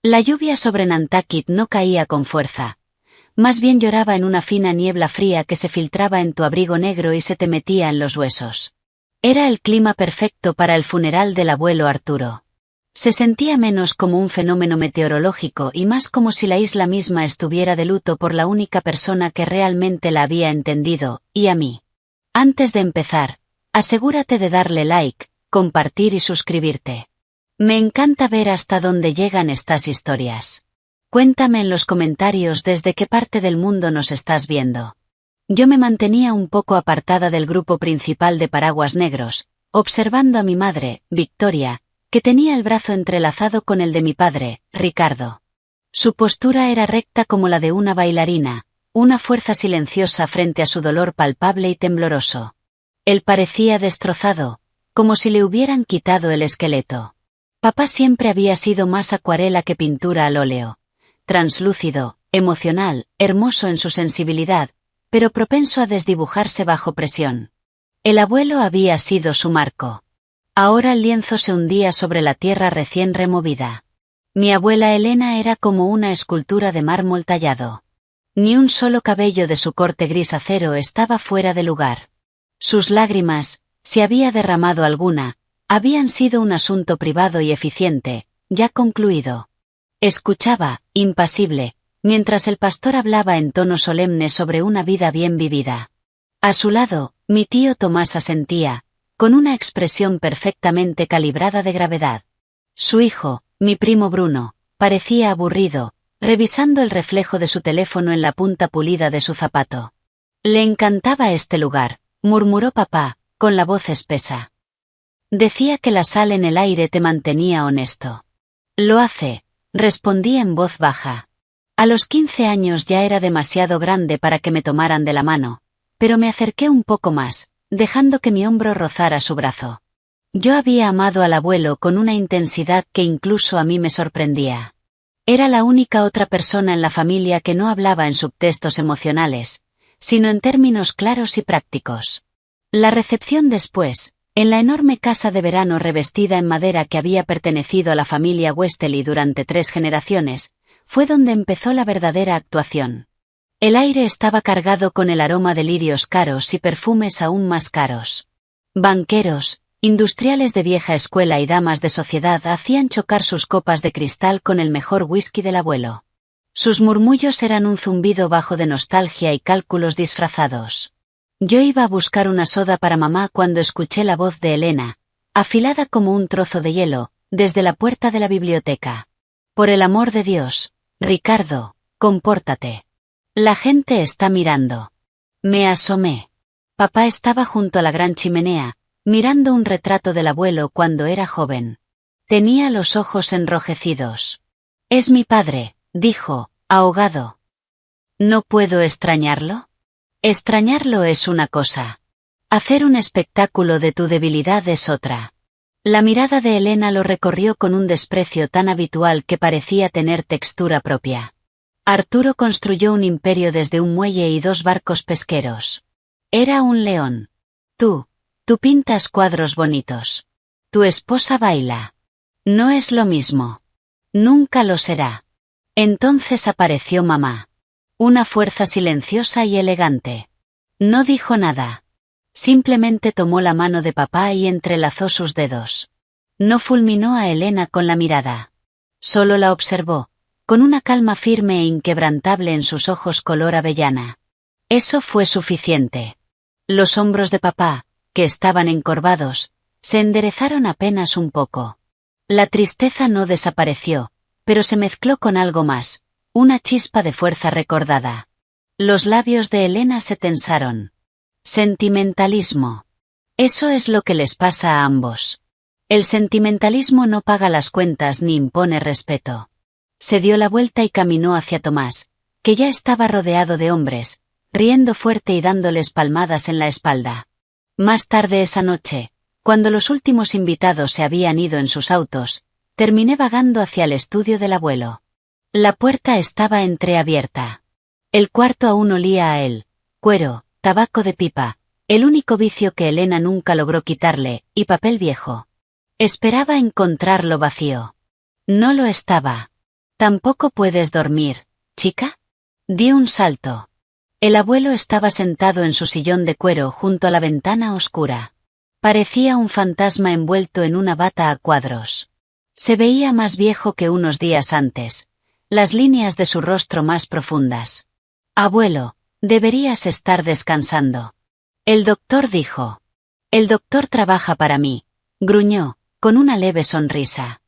La lluvia sobre Nantucket no caía con fuerza. Más bien lloraba en una fina niebla fría que se filtraba en tu abrigo negro y se te metía en los huesos. Era el clima perfecto para el funeral del abuelo Arturo. Se sentía menos como un fenómeno meteorológico y más como si la isla misma estuviera de luto por la única persona que realmente la había entendido, y a mí. Antes de empezar, asegúrate de darle like, compartir y suscribirte. Me encanta ver hasta dónde llegan estas historias. Cuéntame en los comentarios desde qué parte del mundo nos estás viendo. Yo me mantenía un poco apartada del grupo principal de paraguas negros, observando a mi madre, Victoria, que tenía el brazo entrelazado con el de mi padre, Ricardo. Su postura era recta como la de una bailarina, una fuerza silenciosa frente a su dolor palpable y tembloroso. Él parecía destrozado, como si le hubieran quitado el esqueleto. Papá siempre había sido más acuarela que pintura al óleo. Translúcido, emocional, hermoso en su sensibilidad, pero propenso a desdibujarse bajo presión. El abuelo había sido su marco. Ahora el lienzo se hundía sobre la tierra recién removida. Mi abuela Elena era como una escultura de mármol tallado. Ni un solo cabello de su corte gris acero estaba fuera de lugar. Sus lágrimas, si había derramado alguna, habían sido un asunto privado y eficiente, ya concluido. Escuchaba, impasible, mientras el pastor hablaba en tono solemne sobre una vida bien vivida. A su lado, mi tío Tomás asentía, con una expresión perfectamente calibrada de gravedad. Su hijo, mi primo Bruno, parecía aburrido, revisando el reflejo de su teléfono en la punta pulida de su zapato. Le encantaba este lugar, murmuró papá, con la voz espesa. Decía que la sal en el aire te mantenía honesto. Lo hace, respondí en voz baja. A los 15 años ya era demasiado grande para que me tomaran de la mano, pero me acerqué un poco más, dejando que mi hombro rozara su brazo. Yo había amado al abuelo con una intensidad que incluso a mí me sorprendía. Era la única otra persona en la familia que no hablaba en subtextos emocionales, sino en términos claros y prácticos. La recepción después, en la enorme casa de verano revestida en madera que había pertenecido a la familia Westerly durante 3 generaciones, fue donde empezó la verdadera actuación. El aire estaba cargado con el aroma de lirios caros y perfumes aún más caros. Banqueros, industriales de vieja escuela y damas de sociedad hacían chocar sus copas de cristal con el mejor whisky del abuelo. Sus murmullos eran un zumbido bajo de nostalgia y cálculos disfrazados. Yo iba a buscar una soda para mamá cuando escuché la voz de Elena, afilada como un trozo de hielo, desde la puerta de la biblioteca. Por el amor de Dios, Ricardo, compórtate. La gente está mirando. Me asomé. Papá estaba junto a la gran chimenea, mirando un retrato del abuelo cuando era joven. Tenía los ojos enrojecidos. Es mi padre, dijo, ahogado. ¿No puedo extrañarlo? Extrañarlo es una cosa. Hacer un espectáculo de tu debilidad es otra. La mirada de Elena lo recorrió con un desprecio tan habitual que parecía tener textura propia. Arturo construyó un imperio desde un muelle y 2 barcos pesqueros. Era un león. Tú pintas cuadros bonitos. Tu esposa baila. No es lo mismo. Nunca lo será. Entonces apareció mamá. Una fuerza silenciosa y elegante. No dijo nada. Simplemente tomó la mano de papá y entrelazó sus dedos. No fulminó a Elena con la mirada. Solo la observó, con una calma firme e inquebrantable en sus ojos color avellana. Eso fue suficiente. Los hombros de papá, que estaban encorvados, se enderezaron apenas un poco. La tristeza no desapareció, pero se mezcló con algo más, una chispa de fuerza recordada. Los labios de Elena se tensaron. Sentimentalismo. Eso es lo que les pasa a ambos. El sentimentalismo no paga las cuentas ni impone respeto. Se dio la vuelta y caminó hacia Tomás, que ya estaba rodeado de hombres, riendo fuerte y dándoles palmadas en la espalda. Más tarde esa noche, cuando los últimos invitados se habían ido en sus autos, terminé vagando hacia el estudio del abuelo. La puerta estaba entreabierta. El cuarto aún olía a él, cuero, tabaco de pipa, el único vicio que Elena nunca logró quitarle, y papel viejo. Esperaba encontrarlo vacío. No lo estaba. ¿Tampoco puedes dormir, chica? Di un salto. El abuelo estaba sentado en su sillón de cuero junto a la ventana oscura. Parecía un fantasma envuelto en una bata a cuadros. Se veía más viejo que unos días antes, las líneas de su rostro más profundas. Abuelo, deberías estar descansando. El doctor dijo. El doctor trabaja para mí, gruñó, con una leve sonrisa.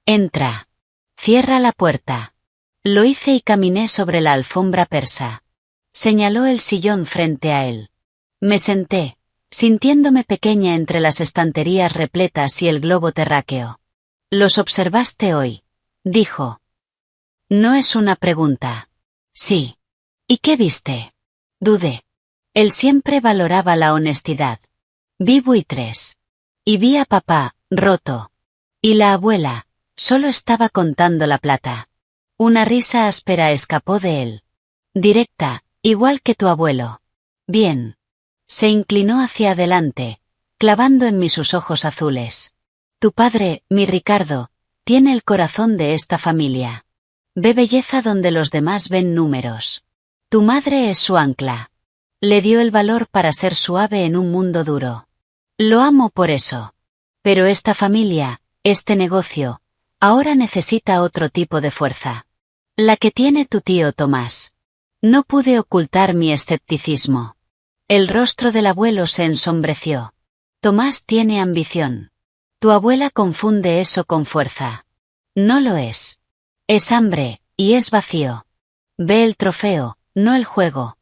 Entra. Cierra la puerta. Lo hice y caminé sobre la alfombra persa. Señaló el sillón frente a él. Me senté, sintiéndome pequeña entre las estanterías repletas y el globo terráqueo. ¿Los observaste hoy? Dijo. No es una pregunta. Sí. ¿Y qué viste? Dudé. Él siempre valoraba la honestidad. Vi buitres. Y vi a papá, roto. Y la abuela, solo estaba contando la plata. Una risa áspera escapó de él. Directa, igual que tu abuelo. Bien. Se inclinó hacia adelante, clavando en mí sus ojos azules. Tu padre, mi Ricardo, tiene el corazón de esta familia. Ve belleza donde los demás ven números. Tu madre es su ancla. Le dio el valor para ser suave en un mundo duro. Lo amo por eso. Pero esta familia, este negocio, ahora necesita otro tipo de fuerza. La que tiene tu tío Tomás. No pude ocultar mi escepticismo. El rostro del abuelo se ensombreció. Tomás tiene ambición. Tu abuela confunde eso con fuerza. No lo es. Es hambre, y es vacío. Ve el trofeo, no el juego.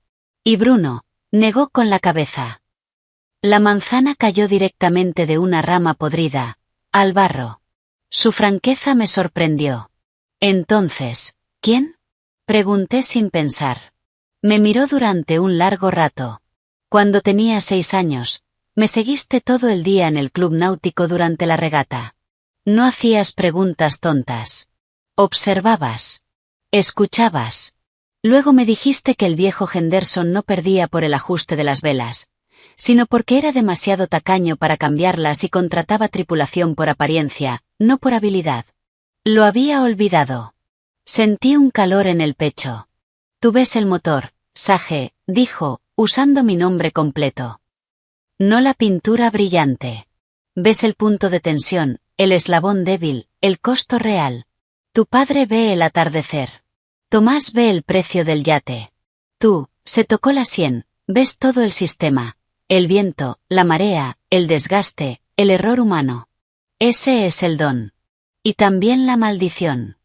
Y Bruno, negó con la cabeza. La manzana cayó directamente de una rama podrida, al barro. Su franqueza me sorprendió. Entonces, ¿quién? Pregunté sin pensar. Me miró durante un largo rato. Cuando tenía 6 años, me seguiste todo el día en el club náutico durante la regata. No hacías preguntas tontas. Observabas. Escuchabas. Luego me dijiste que el viejo Henderson no perdía por el ajuste de las velas, sino porque era demasiado tacaño para cambiarlas y contrataba tripulación por apariencia, no por habilidad. Lo había olvidado. Sentí un calor en el pecho. Tú ves el motor, Sage, dijo, usando mi nombre completo. No la pintura brillante. Ves el punto de tensión, el eslabón débil, el costo real. Tu padre ve el atardecer. Tomás ve el precio del yate. Tú, se tocó la sien, ves todo el sistema, el viento, la marea, el desgaste, el error humano. Ese es el don. Y también la maldición.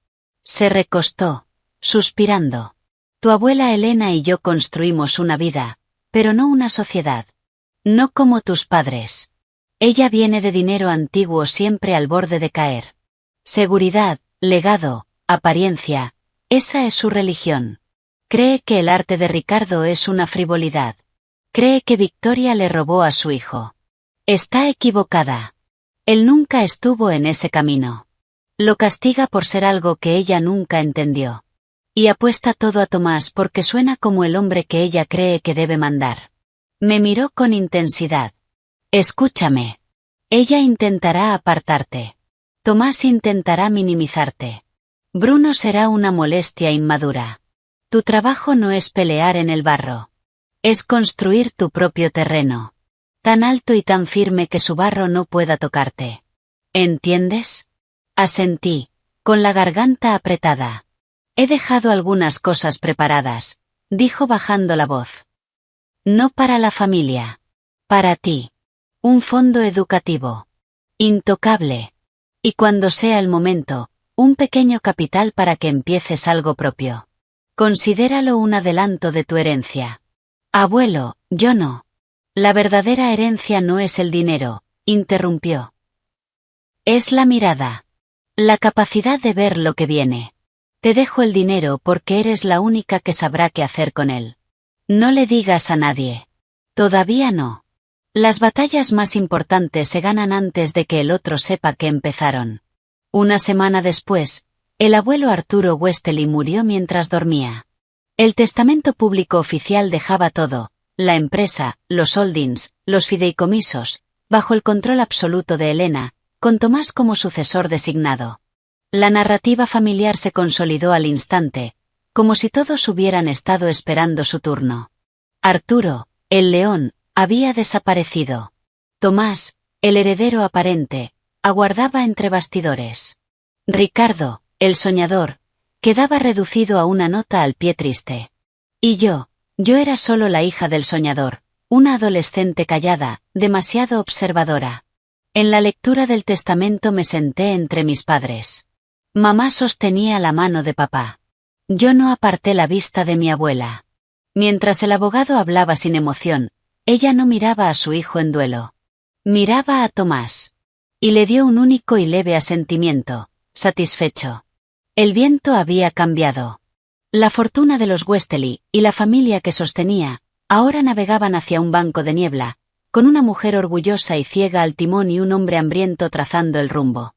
Se recostó, suspirando. Tu abuela Elena y yo construimos una vida, pero no una sociedad. No como tus padres. Ella viene de dinero antiguo siempre al borde de caer. Seguridad, legado, apariencia, esa es su religión. Cree que el arte de Ricardo es una frivolidad. Cree que Victoria le robó a su hijo. Está equivocada. Él nunca estuvo en ese camino. Lo castiga por ser algo que ella nunca entendió. Y apuesta todo a Tomás porque suena como el hombre que ella cree que debe mandar. Me miró con intensidad. Escúchame. Ella intentará apartarte. Tomás intentará minimizarte. Bruno será una molestia inmadura. Tu trabajo no es pelear en el barro. Es construir tu propio terreno. Tan alto y tan firme que su barro no pueda tocarte. ¿Entiendes? Asentí, con la garganta apretada. He dejado algunas cosas preparadas, dijo bajando la voz. No para la familia. Para ti. Un fondo educativo. Intocable. Y cuando sea el momento, un pequeño capital para que empieces algo propio. Considéralo un adelanto de tu herencia. Abuelo, yo no. La verdadera herencia no es el dinero, interrumpió. Es la mirada. La capacidad de ver lo que viene. Te dejo el dinero porque eres la única que sabrá qué hacer con él. No le digas a nadie. Todavía no. Las batallas más importantes se ganan antes de que el otro sepa que empezaron. Una semana después, el abuelo Arturo Westerly murió mientras dormía. El testamento público oficial dejaba todo, la empresa, los holdings, los fideicomisos, bajo el control absoluto de Elena, con Tomás como sucesor designado. La narrativa familiar se consolidó al instante, como si todos hubieran estado esperando su turno. Arturo, el león, había desaparecido. Tomás, el heredero aparente, aguardaba entre bastidores. Ricardo, el soñador, quedaba reducido a una nota al pie triste. Y yo era solo la hija del soñador, una adolescente callada, demasiado observadora. En la lectura del testamento me senté entre mis padres. Mamá sostenía la mano de papá. Yo no aparté la vista de mi abuela. Mientras el abogado hablaba sin emoción, ella no miraba a su hijo en duelo. Miraba a Tomás. Y le dio un único y leve asentimiento, satisfecho. El viento había cambiado. La fortuna de los Weasley, y la familia que sostenía, ahora navegaban hacia un banco de niebla, con una mujer orgullosa y ciega al timón y un hombre hambriento trazando el rumbo.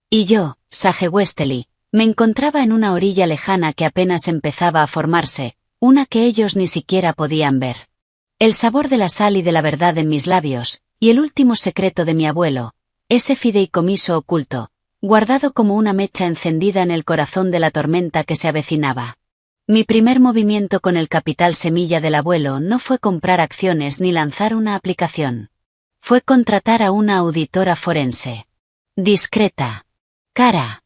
Y yo, Sage Weasley, me encontraba en una orilla lejana que apenas empezaba a formarse, una que ellos ni siquiera podían ver. El sabor de la sal y de la verdad en mis labios, y el último secreto de mi abuelo, ese fideicomiso oculto, guardado como una mecha encendida en el corazón de la tormenta que se avecinaba. Mi primer movimiento con el capital semilla del abuelo no fue comprar acciones ni lanzar una aplicación. Fue contratar a una auditora forense. Discreta. Cara.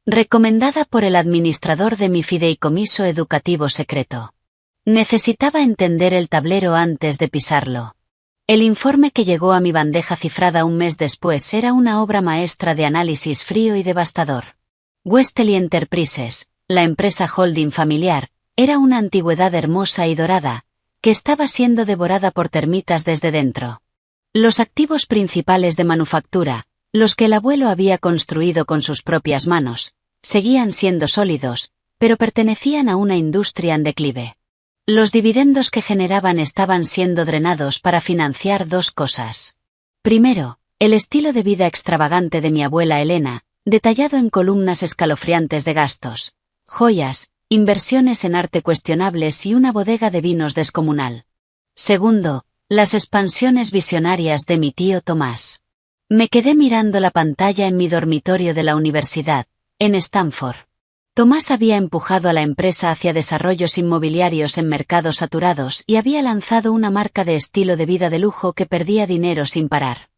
Recomendada por el administrador de mi fideicomiso educativo secreto. Necesitaba entender el tablero antes de pisarlo. El informe que llegó a mi bandeja cifrada un mes después era una obra maestra de análisis frío y devastador. Weasley Enterprises, la empresa holding familiar, era una antigüedad hermosa y dorada, que estaba siendo devorada por termitas desde dentro. Los activos principales de manufactura, los que el abuelo había construido con sus propias manos, seguían siendo sólidos, pero pertenecían a una industria en declive. Los dividendos que generaban estaban siendo drenados para financiar dos cosas. Primero, el estilo de vida extravagante de mi abuela Elena, detallado en columnas escalofriantes de gastos, joyas, inversiones en arte cuestionables y una bodega de vinos descomunal. Segundo, las expansiones visionarias de mi tío Tomás. Me quedé mirando la pantalla en mi dormitorio de la universidad, en Stanford. Tomás había empujado a la empresa hacia desarrollos inmobiliarios en mercados saturados y había lanzado una marca de estilo de vida de lujo que perdía dinero sin parar.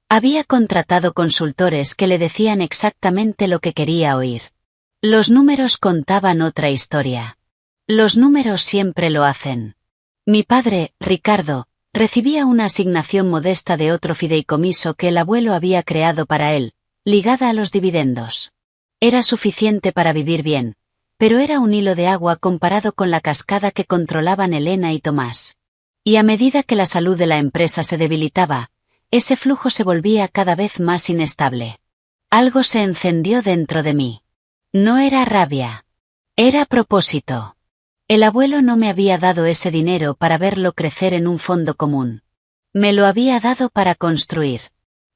Había contratado consultores que le decían exactamente lo que quería oír. Los números contaban otra historia. Los números siempre lo hacen. Mi padre, Ricardo, recibía una asignación modesta de otro fideicomiso que el abuelo había creado para él, ligada a los dividendos. Era suficiente para vivir bien, pero era un hilo de agua comparado con la cascada que controlaban Elena y Tomás. Y a medida que la salud de la empresa se debilitaba, ese flujo se volvía cada vez más inestable. Algo se encendió dentro de mí. No era rabia. Era propósito. El abuelo no me había dado ese dinero para verlo crecer en un fondo común. Me lo había dado para construir.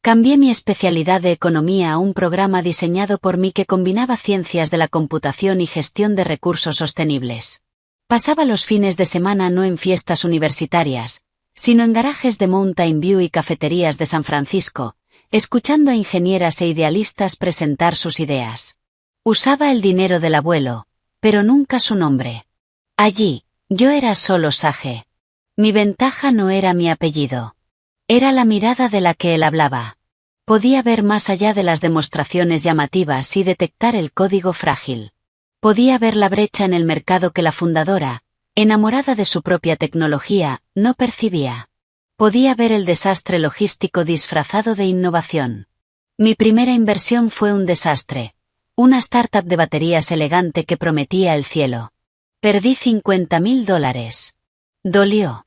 Cambié mi especialidad de economía a un programa diseñado por mí que combinaba ciencias de la computación y gestión de recursos sostenibles. Pasaba los fines de semana no en fiestas universitarias, sino en garajes de Mountain View y cafeterías de San Francisco, escuchando a ingenieras e idealistas presentar sus ideas. Usaba el dinero del abuelo, pero nunca su nombre. Allí, yo era solo Sage. Mi ventaja no era mi apellido. Era la mirada de la que él hablaba. Podía ver más allá de las demostraciones llamativas y detectar el código frágil. Podía ver la brecha en el mercado que la fundadora, enamorada de su propia tecnología, no percibía. Podía ver el desastre logístico disfrazado de innovación. Mi primera inversión fue un desastre. Una startup de baterías elegante que prometía el cielo. Perdí $50,000. Dolió.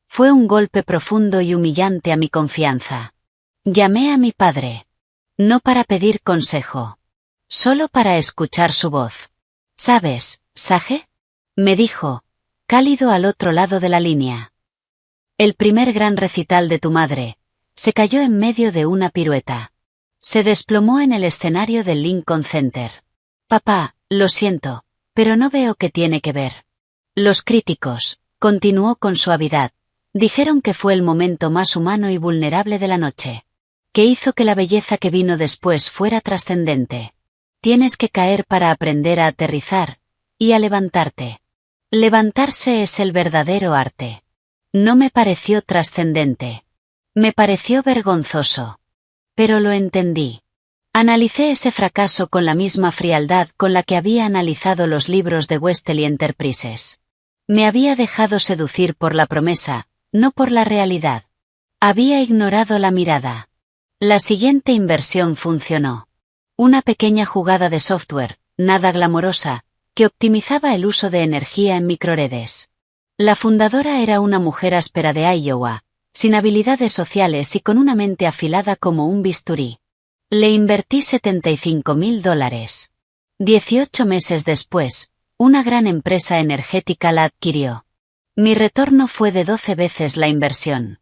Fue un golpe profundo y humillante a mi confianza. Llamé a mi padre. No para pedir consejo. Solo para escuchar su voz. ¿Sabes, Sage? Me dijo, cálido al otro lado de la línea. El primer gran recital de tu madre se cayó en medio de una pirueta. Se desplomó en el escenario del Lincoln Center. Papá, lo siento, pero no veo qué tiene que ver. Los críticos, continuó con suavidad, dijeron que fue el momento más humano y vulnerable de la noche. Que hizo que la belleza que vino después fuera trascendente. tienes que caer para aprender a aterrizar, y a levantarte. Levantarse es el verdadero arte. No me pareció trascendente. Me pareció vergonzoso. Pero lo entendí. Analicé ese fracaso con la misma frialdad con la que había analizado los libros de Westley Enterprises. Me había dejado seducir por la promesa, no por la realidad. Había ignorado la mirada. La siguiente inversión funcionó. Una pequeña jugada de software, nada glamorosa, que optimizaba el uso de energía en microredes. La fundadora era una mujer áspera de Iowa, sin habilidades sociales y con una mente afilada como un bisturí. Le invertí $75,000. 18 meses después, una gran empresa energética la adquirió. Mi retorno fue de 12 veces la inversión.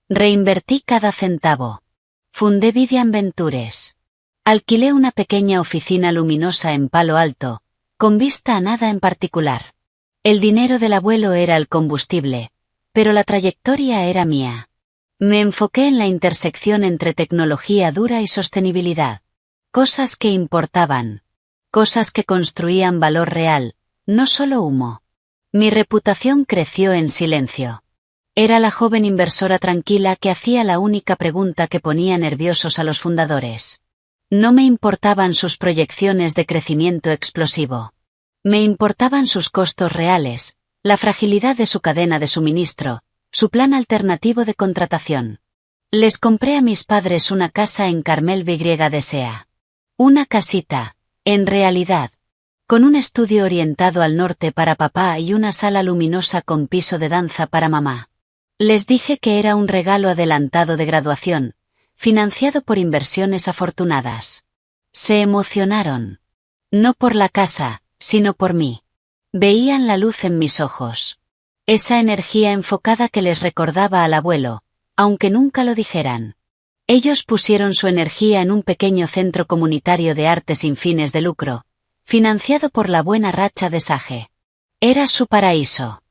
Reinvertí cada centavo. Fundé Vidian Ventures. Alquilé una pequeña oficina luminosa en Palo Alto, con vista a nada en particular. El dinero del abuelo era el combustible, pero la trayectoria era mía. Me enfoqué en la intersección entre tecnología dura y sostenibilidad. Cosas que importaban. Cosas que construían valor real, no solo humo. Mi reputación creció en silencio. Era la joven inversora tranquila que hacía la única pregunta que ponía nerviosos a los fundadores. No me importaban sus proyecciones de crecimiento explosivo. Me importaban sus costos reales, la fragilidad de su cadena de suministro, su plan alternativo de contratación. Les compré a mis padres una casa en Carmel Desea. Una casita, en realidad, con un estudio orientado al norte para papá y una sala luminosa con piso de danza para mamá. Les dije que era un regalo adelantado de graduación, financiado por inversiones afortunadas. Se emocionaron. No por la casa, sino por mí. Veían la luz en mis ojos. Esa energía enfocada que les recordaba al abuelo, aunque nunca lo dijeran. Ellos pusieron su energía en un pequeño centro comunitario de arte sin fines de lucro, financiado por la buena racha de Sage. Era su paraíso.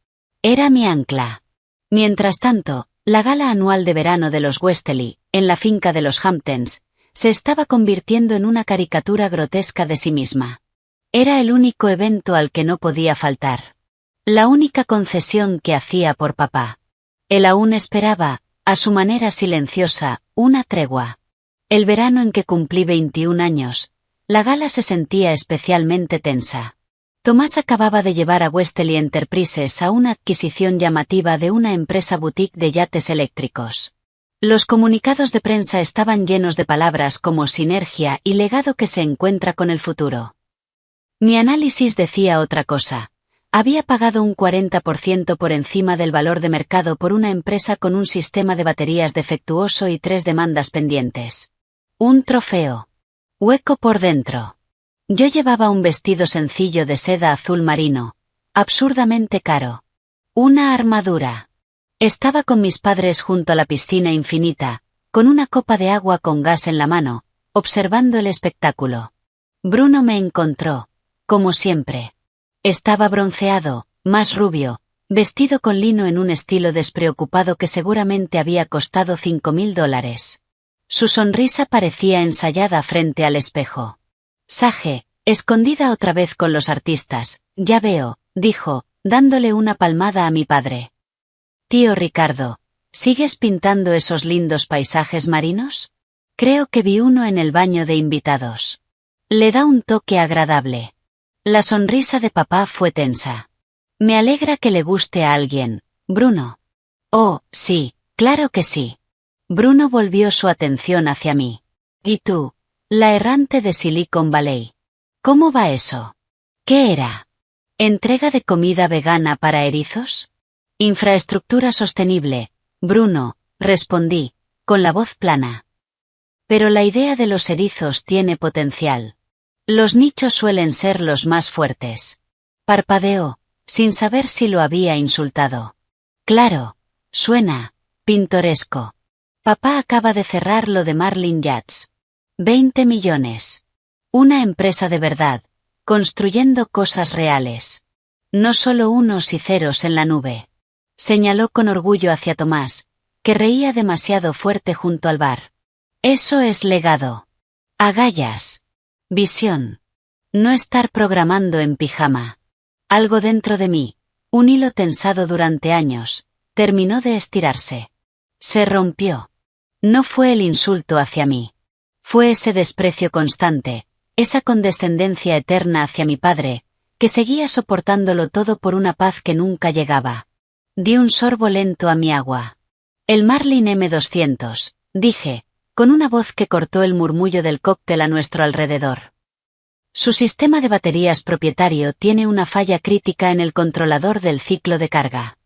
Era mi ancla. Mientras tanto, la gala anual de verano de los Westley, en la finca de los Hamptons, se estaba convirtiendo en una caricatura grotesca de sí misma. Era el único evento al que no podía faltar. La única concesión que hacía por papá. Él aún esperaba, a su manera silenciosa, una tregua. El verano en que cumplí 21 años, la gala se sentía especialmente tensa. Tomás acababa de llevar a Westley Enterprises a una adquisición llamativa de una empresa boutique de yates eléctricos. Los comunicados de prensa estaban llenos de palabras como sinergia y legado que se encuentra con el futuro. Mi análisis decía otra cosa. Había pagado un 40% por encima del valor de mercado por una empresa con un sistema de baterías defectuoso y 3 demandas pendientes. Un trofeo. Hueco por dentro. Yo llevaba un vestido sencillo de seda azul marino, absurdamente caro. Una armadura. Estaba con mis padres junto a la piscina infinita, con una copa de agua con gas en la mano, observando el espectáculo. Bruno me encontró, como siempre. Estaba bronceado, más rubio, vestido con lino en un estilo despreocupado que seguramente había costado $5,000. Su sonrisa parecía ensayada frente al espejo. Sage, escondida otra vez con los artistas, ya veo, dijo, dándole una palmada a mi padre. Tío Ricardo, ¿sigues pintando esos lindos paisajes marinos? Creo que vi uno en el baño de invitados. Le da un toque agradable. La sonrisa de papá fue tensa. Me alegra que le guste a alguien, Bruno. Oh, sí, claro que sí. Bruno volvió su atención hacia mí. ¿Y tú? La errante de Silicon Valley. ¿Cómo va eso? ¿Qué era? ¿Entrega de comida vegana para erizos? Infraestructura sostenible, Bruno, respondí, con la voz plana. Pero la idea de los erizos tiene potencial. Los nichos suelen ser los más fuertes. Parpadeó, sin saber si lo había insultado. Claro, suena pintoresco. Papá acaba de cerrar lo de Marlin Yachts. 20 millones. Una empresa de verdad, construyendo cosas reales. No solo unos y ceros en la nube. Señaló con orgullo hacia Tomás, que reía demasiado fuerte junto al bar. Eso es legado. Agallas. Visión. No estar programando en pijama. Algo dentro de mí, un hilo tensado durante años, terminó de estirarse. Se rompió. No fue el insulto hacia mí. Fue ese desprecio constante, esa condescendencia eterna hacia mi padre, que seguía soportándolo todo por una paz que nunca llegaba. Di un sorbo lento a mi agua. El Marlin M200, dije, con una voz que cortó el murmullo del cóctel a nuestro alrededor. Su sistema de baterías propietario tiene una falla crítica en el controlador del ciclo de carga.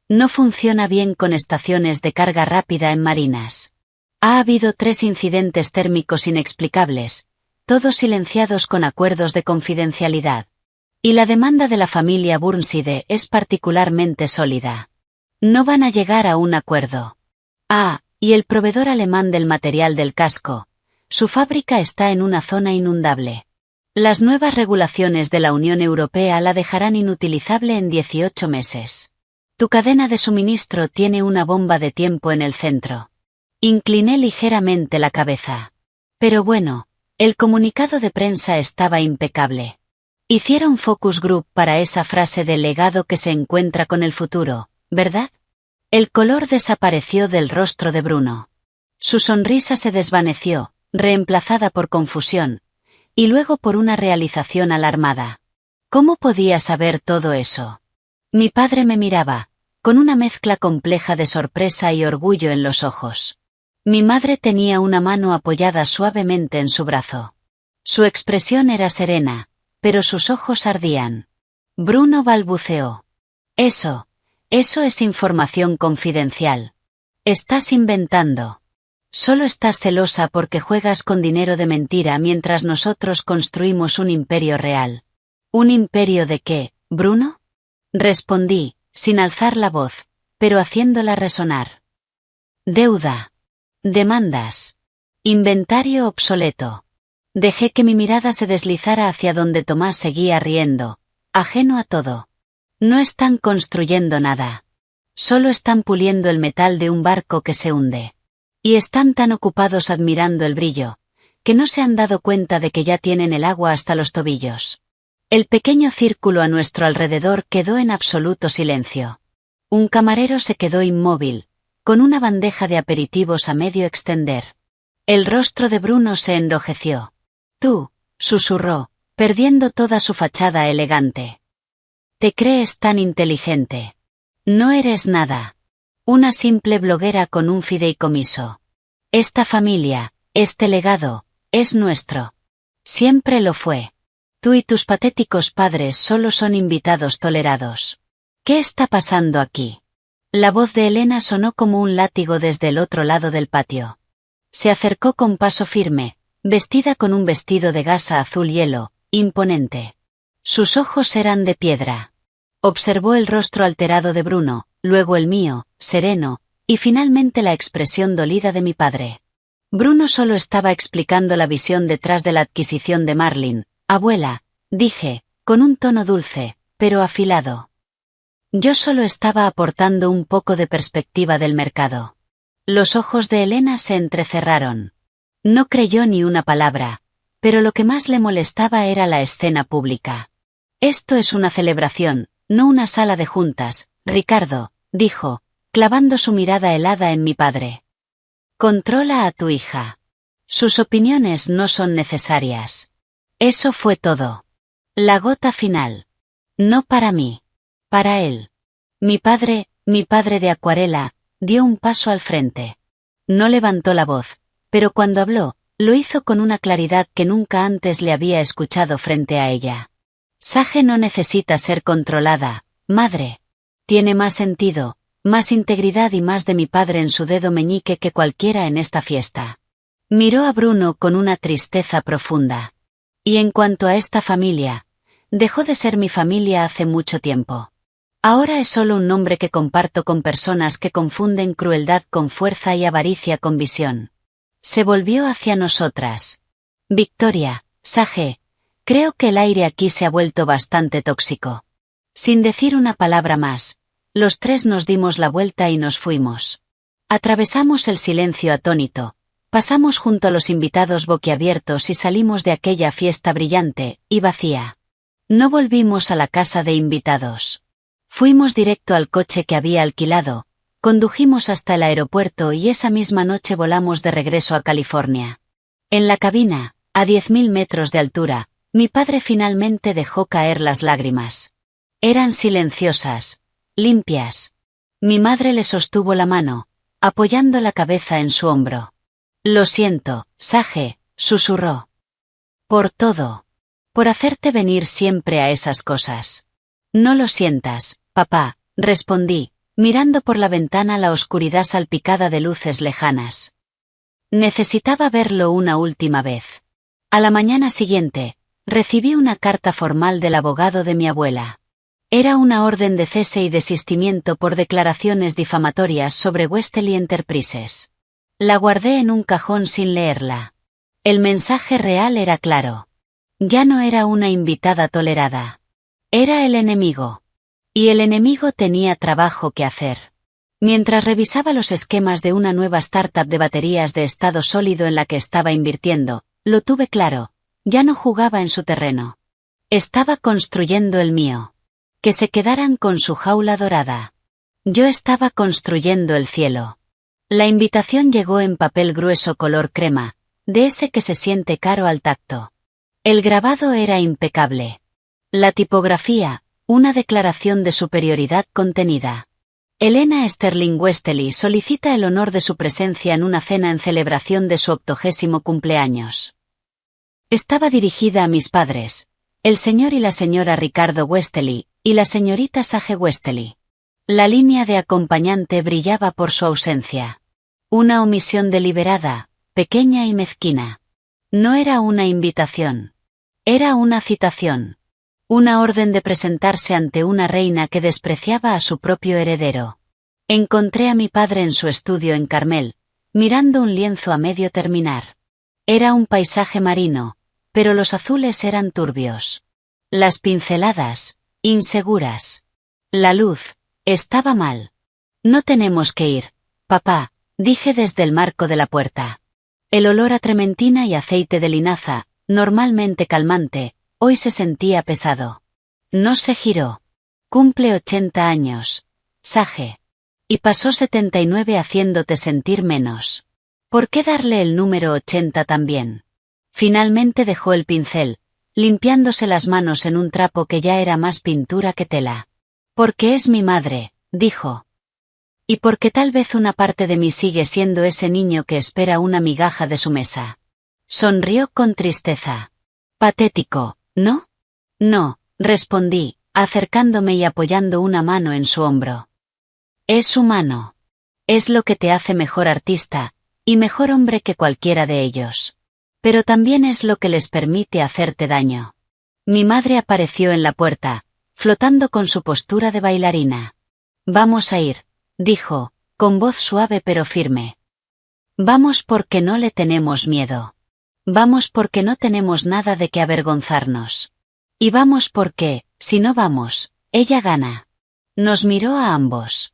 No funciona bien con estaciones de carga rápida en marinas. Ha habido 3 incidentes térmicos inexplicables, todos silenciados con acuerdos de confidencialidad. Y la demanda de la familia Burnside es particularmente sólida. No van a llegar a un acuerdo. Y el proveedor alemán del material del casco. Su fábrica está en una zona inundable. Las nuevas regulaciones de la Unión Europea la dejarán inutilizable en 18 meses. Tu cadena de suministro tiene una bomba de tiempo en el centro. Incliné ligeramente la cabeza. Pero bueno, el comunicado de prensa estaba impecable. Hicieron focus group para esa frase del legado que se encuentra con el futuro, ¿verdad? El color desapareció del rostro de Bruno. Su sonrisa se desvaneció, reemplazada por confusión, y luego por una realización alarmada. ¿Cómo podía saber todo eso? Mi padre me miraba, con una mezcla compleja de sorpresa y orgullo en los ojos. Mi madre tenía una mano apoyada suavemente en su brazo. Su expresión era serena, pero sus ojos ardían. Bruno balbuceó. Eso es información confidencial. Estás inventando. Solo estás celosa porque juegas con dinero de mentira mientras nosotros construimos un imperio real. ¿Un imperio de qué, Bruno? Respondí, sin alzar la voz, pero haciéndola resonar. Deuda. Demandas. Inventario obsoleto. Dejé que mi mirada se deslizara hacia donde Tomás seguía riendo, ajeno a todo. No están construyendo nada. Solo están puliendo el metal de un barco que se hunde. Y están tan ocupados admirando el brillo, que no se han dado cuenta de que ya tienen el agua hasta los tobillos. El pequeño círculo a nuestro alrededor quedó en absoluto silencio. Un camarero se quedó inmóvil, con una bandeja de aperitivos a medio extender. El rostro de Bruno se enrojeció. Tú, susurró, perdiendo toda su fachada elegante. Te crees tan inteligente. No eres nada. Una simple bloguera con un fideicomiso. Esta familia, este legado, es nuestro. Siempre lo fue. Tú y tus patéticos padres solo son invitados tolerados. ¿Qué está pasando aquí? La voz de Elena sonó como un látigo desde el otro lado del patio. Se acercó con paso firme, vestida con un vestido de gasa azul hielo, imponente. Sus ojos eran de piedra. Observó el rostro alterado de Bruno, luego el mío, sereno, y finalmente la expresión dolida de mi padre. Bruno solo estaba explicando la visión detrás de la adquisición de Marlin. Abuela, dije, con un tono dulce, pero afilado. Yo solo estaba aportando un poco de perspectiva del mercado. Los ojos de Elena se entrecerraron. No creyó ni una palabra, pero lo que más le molestaba era la escena pública. Esto es una celebración, no una sala de juntas, Ricardo, dijo, clavando su mirada helada en mi padre. Controla a tu hija. Sus opiniones no son necesarias. Eso fue todo. La gota final. No para mí. Para él. Mi padre de acuarela, dio un paso al frente. No levantó la voz, pero cuando habló, lo hizo con una claridad que nunca antes le había escuchado frente a ella. Sage no necesita ser controlada, madre. Tiene más sentido, más integridad y más de mi padre en su dedo meñique que cualquiera en esta fiesta. Miró a Bruno con una tristeza profunda. Y en cuanto a esta familia, dejó de ser mi familia hace mucho tiempo. Ahora es solo un nombre que comparto con personas que confunden crueldad con fuerza y avaricia con visión. Se volvió hacia nosotras. Victoria, Sage, creo que el aire aquí se ha vuelto bastante tóxico. Sin decir una palabra más, los 3 nos dimos la vuelta y nos fuimos. Atravesamos el silencio atónito, Pasamos junto a los invitados boquiabiertos y salimos de aquella fiesta brillante y vacía. No volvimos a la casa de invitados. Fuimos directo al coche que había alquilado, condujimos hasta el aeropuerto y esa misma noche volamos de regreso a California. En la cabina, a 10.000 metros de altura, mi padre finalmente dejó caer las lágrimas. Eran silenciosas, limpias. Mi madre le sostuvo la mano, apoyando la cabeza en su hombro. Lo siento, Sage, susurró. Por todo. Por hacerte venir siempre a esas cosas. No lo sientas, papá, respondí, mirando por la ventana la oscuridad salpicada de luces lejanas. Necesitaba verlo una última vez. A la mañana siguiente, recibí una carta formal del abogado de mi abuela. Era una orden de cese y desistimiento por declaraciones difamatorias sobre Westerly Enterprises. La guardé en un cajón sin leerla. El mensaje real era claro. Ya no era una invitada tolerada. Era el enemigo. Y el enemigo tenía trabajo que hacer. Mientras revisaba los esquemas de una nueva startup de baterías de estado sólido en la que estaba invirtiendo, lo tuve claro. Ya no jugaba en su terreno. Estaba construyendo el mío. Que se quedaran con su jaula dorada. Yo estaba construyendo el cielo. La invitación llegó en papel grueso color crema, de ese que se siente caro al tacto. El grabado era impecable. La tipografía, una declaración de superioridad contenida. Elena Sterling Westerly solicita el honor de su presencia en una cena en celebración de su 80º cumpleaños. Estaba dirigida a mis padres, el señor y la señora Ricardo Westerly, y la señorita Sage Westerly. La línea de acompañante brillaba por su ausencia. Una omisión deliberada, pequeña y mezquina. No era una invitación. Era una citación. Una orden de presentarse ante una reina que despreciaba a su propio heredero. Encontré a mi padre en su estudio en Carmel, mirando un lienzo a medio terminar. Era un paisaje marino, pero los azules eran turbios. Las pinceladas, inseguras. La luz, estaba mal. No tenemos que ir, papá, dije desde el marco de la puerta. El olor a trementina y aceite de linaza, normalmente calmante, hoy se sentía pesado. No se giró. Cumple 80 años, Sage. Y pasó 79 haciéndote sentir menos. ¿Por qué darle el número 80 también? Finalmente dejó el pincel, limpiándose las manos en un trapo que ya era más pintura que tela. Porque es mi madre, dijo. Y porque tal vez una parte de mí sigue siendo ese niño que espera una migaja de su mesa. Sonrió con tristeza. Patético, ¿no? No, respondí, acercándome y apoyando una mano en su hombro. Es humano. Es lo que te hace mejor artista, y mejor hombre que cualquiera de ellos. Pero también es lo que les permite hacerte daño. Mi madre apareció en la puerta, flotando con su postura de bailarina. Vamos a ir, dijo, con voz suave pero firme. Vamos porque no le tenemos miedo. Vamos porque no tenemos nada de qué avergonzarnos. Y vamos porque, si no vamos, ella gana. Nos miró a ambos.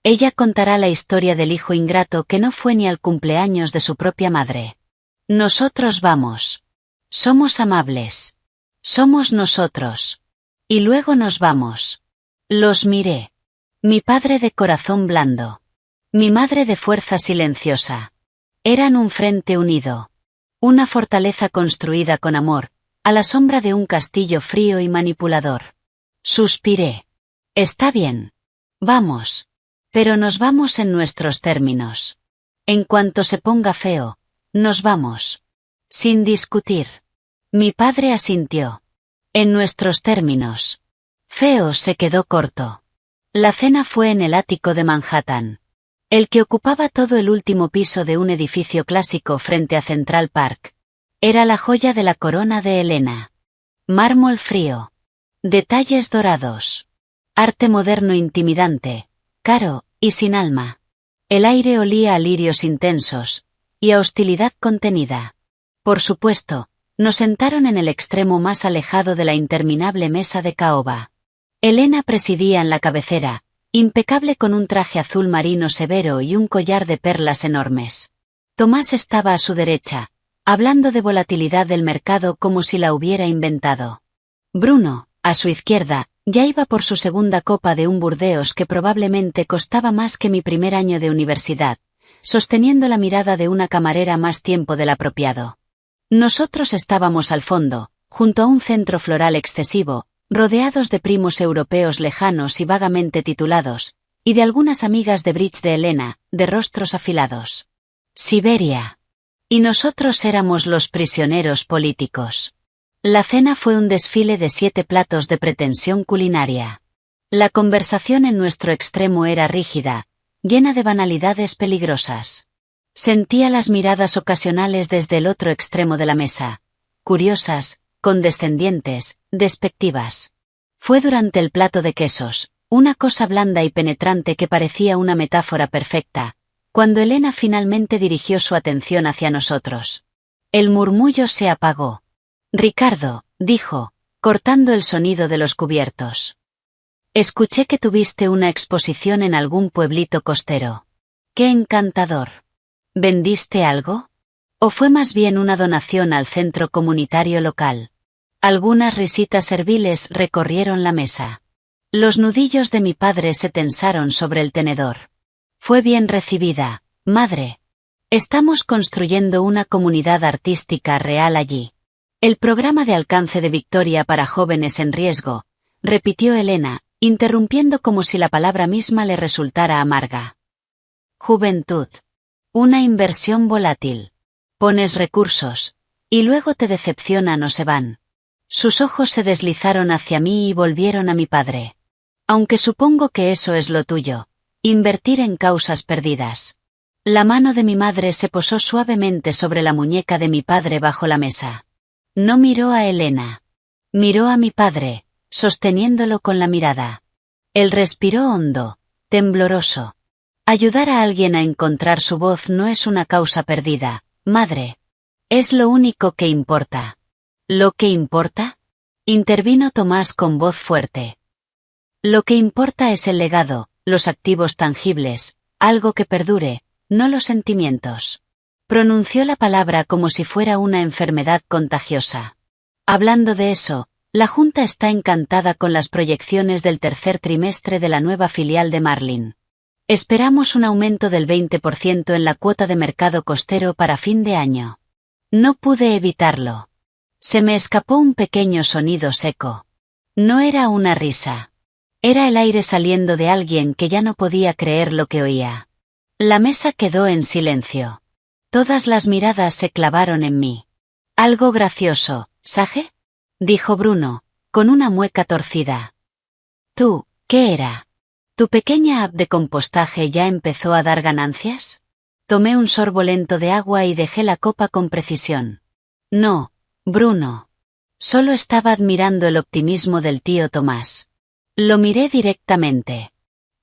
Ella contará la historia del hijo ingrato que no fue ni al cumpleaños de su propia madre. Nosotros vamos. Somos amables. Somos nosotros. Y luego nos vamos. Los miré. Mi padre de corazón blando. Mi madre de fuerza silenciosa. Eran un frente unido. Una fortaleza construida con amor, a la sombra de un castillo frío y manipulador. Suspiré. Está bien. Vamos. Pero nos vamos en nuestros términos. En cuanto se ponga feo, nos vamos. Sin discutir. Mi padre asintió. En nuestros términos. Feo se quedó corto. La cena fue en el ático de Manhattan. El que ocupaba todo el último piso de un edificio clásico frente a Central Park. Era la joya de la corona de Elena. Mármol frío. Detalles dorados. Arte moderno intimidante, caro y sin alma. El aire olía a lirios intensos, y a hostilidad contenida. Por supuesto, nos sentaron en el extremo más alejado de la interminable mesa de caoba. Elena presidía en la cabecera, impecable con un traje azul marino severo y un collar de perlas enormes. Tomás estaba a su derecha, hablando de volatilidad del mercado como si la hubiera inventado. Bruno, a su izquierda, ya iba por su segunda copa de un Burdeos que probablemente costaba más que mi primer año de universidad, sosteniendo la mirada de una camarera más tiempo del apropiado. Nosotros estábamos al fondo, junto a un centro floral excesivo, rodeados de primos europeos lejanos y vagamente titulados, y de algunas amigas de bridge de Elena, de rostros afilados. Siberia. Y nosotros éramos los prisioneros políticos. La cena fue un desfile de 7 platos de pretensión culinaria. La conversación en nuestro extremo era rígida, llena de banalidades peligrosas. Sentía las miradas ocasionales desde el otro extremo de la mesa, curiosas, condescendientes, despectivas. Fue durante el plato de quesos, una cosa blanda y penetrante que parecía una metáfora perfecta, cuando Elena finalmente dirigió su atención hacia nosotros. El murmullo se apagó. Ricardo, dijo, cortando el sonido de los cubiertos. Escuché que tuviste una exposición en algún pueblito costero. ¡Qué encantador! ¿Vendiste algo? ¿O fue más bien una donación al centro comunitario local? Algunas risitas serviles recorrieron la mesa. Los nudillos de mi padre se tensaron sobre el tenedor. Fue bien recibida, madre. Estamos construyendo una comunidad artística real allí. El programa de alcance de Victoria para jóvenes en riesgo, repitió Elena, interrumpiendo como si la palabra misma le resultara amarga. Juventud. Una inversión volátil. Pones recursos, y luego te decepcionan o se van. Sus ojos se deslizaron hacia mí y volvieron a mi padre. Aunque supongo que eso es lo tuyo. Invertir en causas perdidas. La mano de mi madre se posó suavemente sobre la muñeca de mi padre bajo la mesa. No miró a Elena. Miró a mi padre, sosteniéndolo con la mirada. Él respiró hondo, tembloroso. Ayudar a alguien a encontrar su voz no es una causa perdida, madre. Es lo único que importa. ¿Lo que importa? Intervino Tomás con voz fuerte. Lo que importa es el legado, los activos tangibles, algo que perdure, no los sentimientos. Pronunció la palabra como si fuera una enfermedad contagiosa. Hablando de eso, la Junta está encantada con las proyecciones del tercer trimestre de la nueva filial de Marlin. Esperamos un aumento del 20% en la cuota de mercado costero para fin de año. No pude evitarlo. Se me escapó un pequeño sonido seco. No era una risa. Era el aire saliendo de alguien que ya no podía creer lo que oía. La mesa quedó en silencio. Todas las miradas se clavaron en mí. Algo gracioso, ¿Sage? Dijo Bruno, con una mueca torcida. ¿Tú, qué era? ¿Tu pequeña app de compostaje ya empezó a dar ganancias? Tomé un sorbo lento de agua y dejé la copa con precisión. No, Bruno. Solo estaba admirando el optimismo del tío Tomás. Lo miré directamente.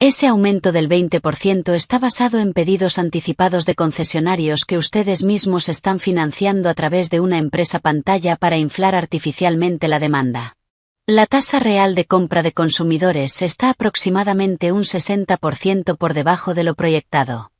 Ese aumento del 20% está basado en pedidos anticipados de concesionarios que ustedes mismos están financiando a través de una empresa pantalla para inflar artificialmente la demanda. La tasa real de compra de consumidores está aproximadamente un 60% por debajo de lo proyectado.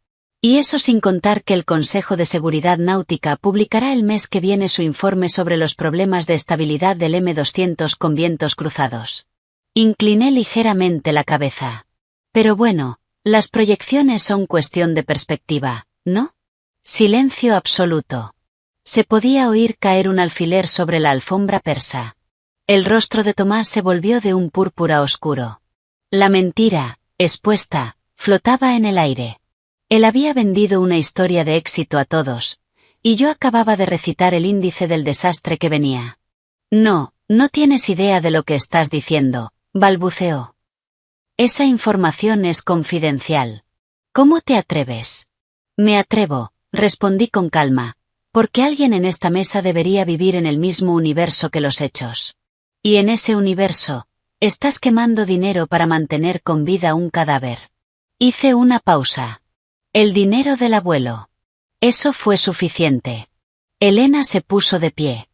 Y eso sin contar que el Consejo de Seguridad Náutica publicará el mes que viene su informe sobre los problemas de estabilidad del M200 con vientos cruzados. Incliné ligeramente la cabeza. Pero bueno, las proyecciones son cuestión de perspectiva, ¿no? Silencio absoluto. Se podía oír caer un alfiler sobre la alfombra persa. El rostro de Tomás se volvió de un púrpura oscuro. La mentira, expuesta, flotaba en el aire. Él había vendido una historia de éxito a todos, y yo acababa de recitar el índice del desastre que venía. No, no tienes idea de lo que estás diciendo, balbuceó. Esa información es confidencial. ¿Cómo te atreves? Me atrevo, respondí con calma, porque alguien en esta mesa debería vivir en el mismo universo que los hechos. Y en ese universo, estás quemando dinero para mantener con vida un cadáver. Hice una pausa. El dinero del abuelo. Eso fue suficiente. Elena se puso de pie.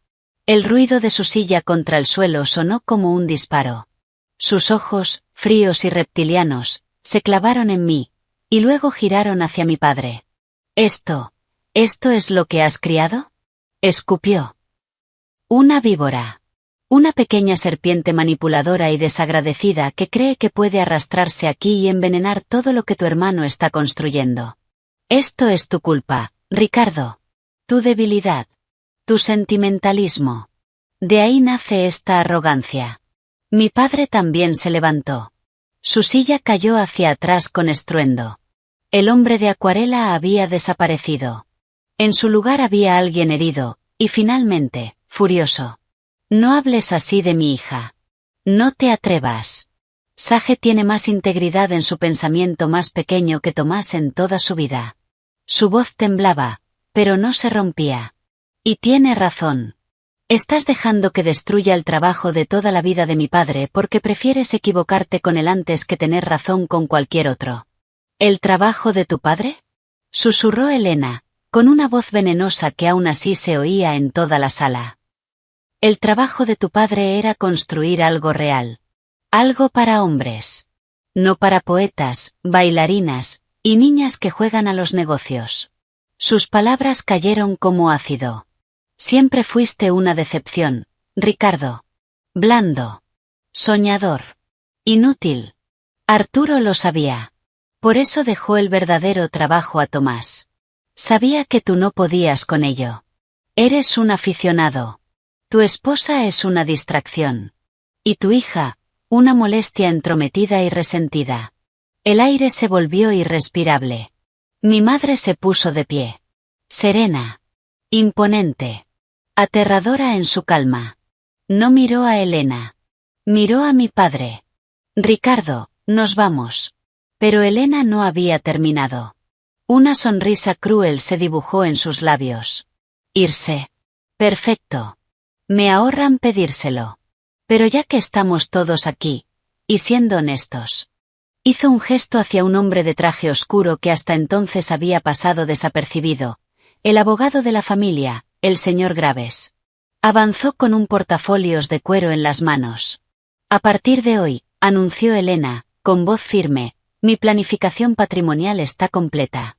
El ruido de su silla contra el suelo sonó como un disparo. Sus ojos, fríos y reptilianos, se clavaron en mí, y luego giraron hacia mi padre. Esto ¿Esto es lo que has criado? Escupió. Una víbora. Una pequeña serpiente manipuladora y desagradecida que cree que puede arrastrarse aquí y envenenar todo lo que tu hermano está construyendo. Esto es tu culpa, Ricardo. Tu debilidad. Tu sentimentalismo. De ahí nace esta arrogancia. Mi padre también se levantó. Su silla cayó hacia atrás con estruendo. El hombre de acuarela había desaparecido. En su lugar había alguien herido, y finalmente, furioso. No hables así de mi hija. No te atrevas. Sage tiene más integridad en su pensamiento más pequeño que Tomás en toda su vida. Su voz temblaba, pero no se rompía. Y tiene razón. Estás dejando que destruya el trabajo de toda la vida de mi padre porque prefieres equivocarte con él antes que tener razón con cualquier otro. ¿El trabajo de tu padre? Susurró Elena, con una voz venenosa que aún así se oía en toda la sala. El trabajo de tu padre era construir algo real. Algo para hombres. No para poetas, bailarinas, y niñas que juegan a los negocios. Sus palabras cayeron como ácido. Siempre fuiste una decepción, Ricardo. Blando. Soñador. Inútil. Arturo lo sabía. Por eso dejó el verdadero trabajo a Tomás. Sabía que tú no podías con ello. Eres un aficionado. Tu esposa es una distracción. Y tu hija, una molestia entrometida y resentida. El aire se volvió irrespirable. Mi madre se puso de pie. Serena. Imponente. Aterradora en su calma. No miró a Elena. Miró a mi padre. Ricardo, nos vamos. Pero Elena no había terminado. Una sonrisa cruel se dibujó en sus labios. Irse. Perfecto. Me ahorran pedírselo. Pero ya que estamos todos aquí, y siendo honestos. Hizo un gesto hacia un hombre de traje oscuro que hasta entonces había pasado desapercibido, el abogado de la familia, el señor Graves. Avanzó con un portafolios de cuero en las manos. A partir de hoy, anunció Elena, con voz firme, mi planificación patrimonial está completa.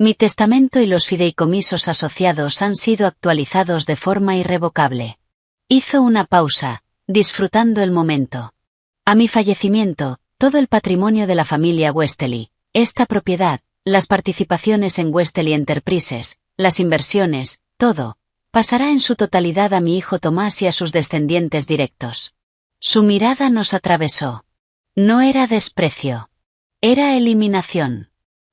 Mi testamento y los fideicomisos asociados han sido actualizados de forma irrevocable. Hizo una pausa, disfrutando el momento. A mi fallecimiento, todo el patrimonio de la familia Westerly, esta propiedad, las participaciones en Westerly Enterprises, las inversiones, todo, pasará en su totalidad a mi hijo Tomás y a sus descendientes directos. Su mirada nos atravesó. No era desprecio. Era eliminación.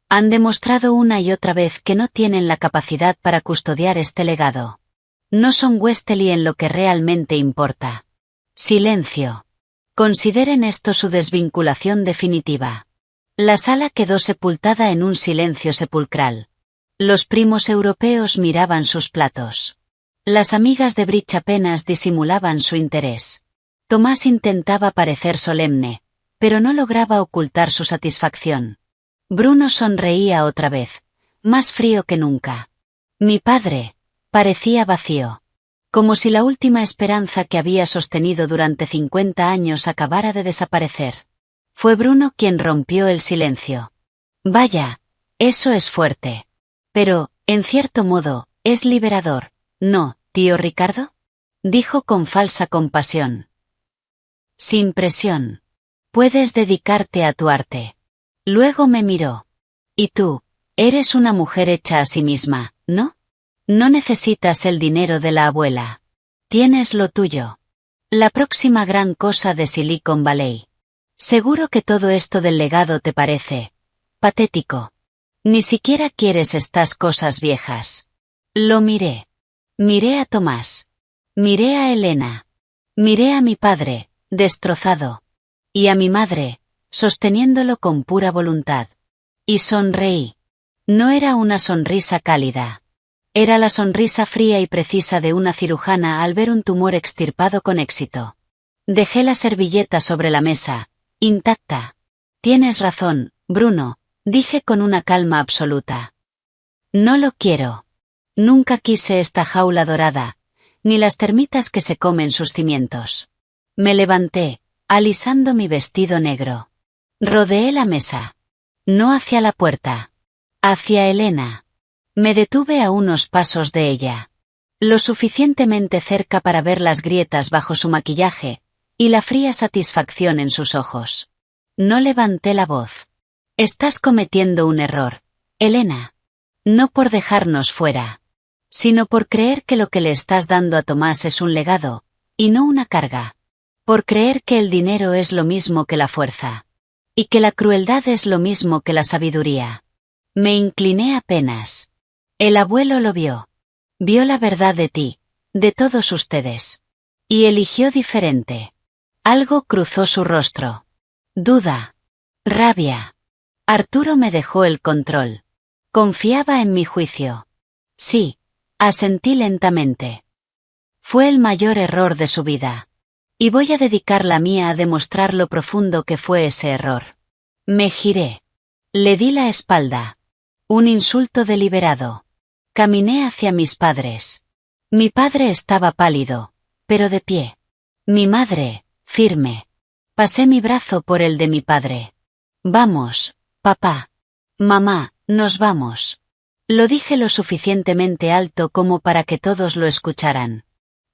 Han demostrado una y otra vez que no tienen la capacidad para custodiar este legado. No son Westerly en lo que realmente importa. Silencio. Consideren esto su desvinculación definitiva. La sala quedó sepultada en un silencio sepulcral. Los primos europeos miraban sus platos. Las amigas de Bridge apenas disimulaban su interés. Tomás intentaba parecer solemne, pero no lograba ocultar su satisfacción. Bruno sonreía otra vez, más frío que nunca. Mi padre, parecía vacío. Como si la última esperanza que había sostenido durante 50 años acabara de desaparecer. Fue Bruno quien rompió el silencio. Vaya, eso es fuerte. Pero, en cierto modo, es liberador, ¿no, tío Ricardo? Dijo con falsa compasión. Sin presión. Puedes dedicarte a tu arte. Luego me miró. Y tú, eres una mujer hecha a sí misma, ¿no? No necesitas el dinero de la abuela. Tienes lo tuyo. La próxima gran cosa de Silicon Valley. Seguro que todo esto del legado te parece patético. Ni siquiera quieres estas cosas viejas. Lo miré. Miré a Tomás. Miré a Elena. Miré a mi padre, destrozado. Y a mi madre, sosteniéndolo con pura voluntad. Y sonreí. No era una sonrisa cálida. Era la sonrisa fría y precisa de una cirujana al ver un tumor extirpado con éxito. Dejé la servilleta sobre la mesa, intacta. Tienes razón, Bruno, dije con una calma absoluta. No lo quiero. Nunca quise esta jaula dorada, ni las termitas que se comen sus cimientos. Me levanté, alisando mi vestido negro. Rodeé la mesa. No hacia la puerta. Hacia Elena. Me detuve a unos pasos de ella. Lo suficientemente cerca para ver las grietas bajo su maquillaje, y la fría satisfacción en sus ojos. No levanté la voz. Estás cometiendo un error, Elena. No por dejarnos fuera, sino por creer que lo que le estás dando a Tomás es un legado, y no una carga. Por creer que el dinero es lo mismo que la fuerza. Y que la crueldad es lo mismo que la sabiduría. Me incliné apenas. El abuelo lo vio. Vio la verdad de ti, de todos ustedes. Y eligió diferente. Algo cruzó su rostro. Duda. Rabia. Arturo me dejó el control. Confiaba en mi juicio. Sí, asentí lentamente. Fue el mayor error de su vida. Y voy a dedicar la mía a demostrar lo profundo que fue ese error. Me giré. Le di la espalda. Un insulto deliberado. Caminé hacia mis padres. Mi padre estaba pálido, pero de pie. Mi madre, firme. Pasé mi brazo por el de mi padre. Vamos, papá. Mamá, nos vamos. Lo dije lo suficientemente alto como para que todos lo escucharan.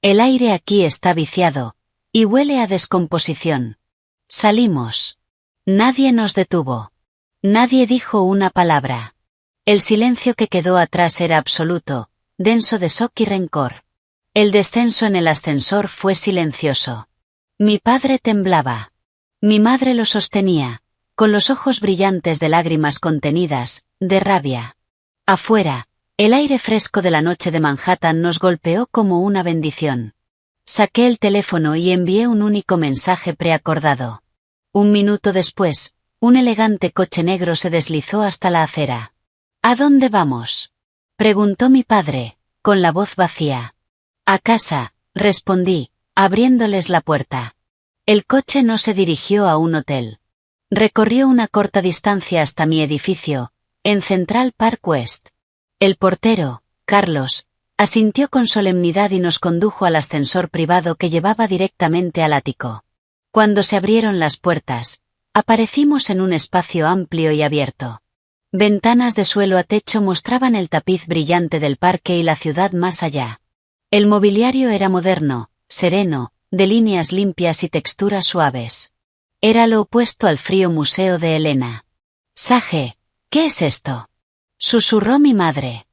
El aire aquí está viciado, y huele a descomposición. Salimos. Nadie nos detuvo. Nadie dijo una palabra. El silencio que quedó atrás era absoluto, denso de shock y rencor. El descenso en el ascensor fue silencioso. Mi padre temblaba. Mi madre lo sostenía, con los ojos brillantes de lágrimas contenidas, de rabia. Afuera, el aire fresco de la noche de Manhattan nos golpeó como una bendición. Saqué el teléfono y envié un único mensaje preacordado. Un minuto después, un elegante coche negro se deslizó hasta la acera. ¿A dónde vamos?, preguntó mi padre, con la voz vacía. A casa, respondí, abriéndoles la puerta. El coche no se dirigió a un hotel. Recorrió una corta distancia hasta mi edificio, en Central Park West. El portero, Carlos, asintió con solemnidad y nos condujo al ascensor privado que llevaba directamente al ático. Cuando se abrieron las puertas, aparecimos en un espacio amplio y abierto. Ventanas de suelo a techo mostraban el tapiz brillante del parque y la ciudad más allá. El mobiliario era moderno, sereno, de líneas limpias y texturas suaves. Era lo opuesto al frío museo de Elena. Sage, ¿qué es esto?, susurró mi madre.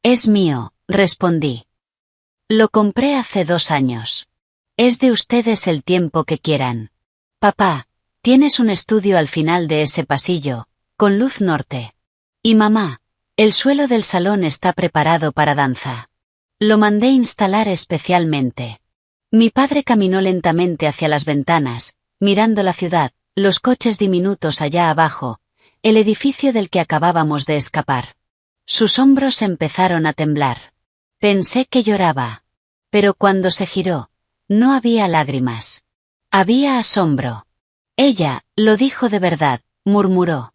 Es mío, respondí. Lo compré hace 2 años. Es de ustedes el tiempo que quieran. Papá, tienes un estudio al final de ese pasillo, con luz norte. Y mamá, el suelo del salón está preparado para danza. Lo mandé instalar especialmente. Mi padre caminó lentamente hacia las ventanas, mirando la ciudad, los coches diminutos allá abajo, el edificio del que acabábamos de escapar. Sus hombros empezaron a temblar. Pensé que lloraba. Pero cuando se giró, no había lágrimas. Había asombro. Ella, lo dijo de verdad, murmuró.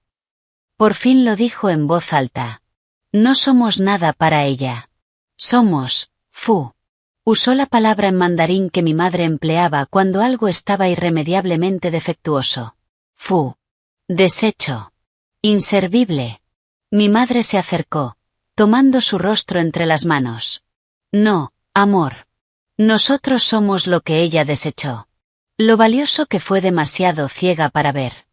Por fin lo dijo en voz alta. No somos nada para ella. Somos, Fu. Usó la palabra en mandarín que mi madre empleaba cuando algo estaba irremediablemente defectuoso. Fu. Desecho. Inservible. Mi madre se acercó, tomando su rostro entre las manos. No, amor. Nosotros somos lo que ella desechó. Lo valioso que fue demasiado ciega para ver.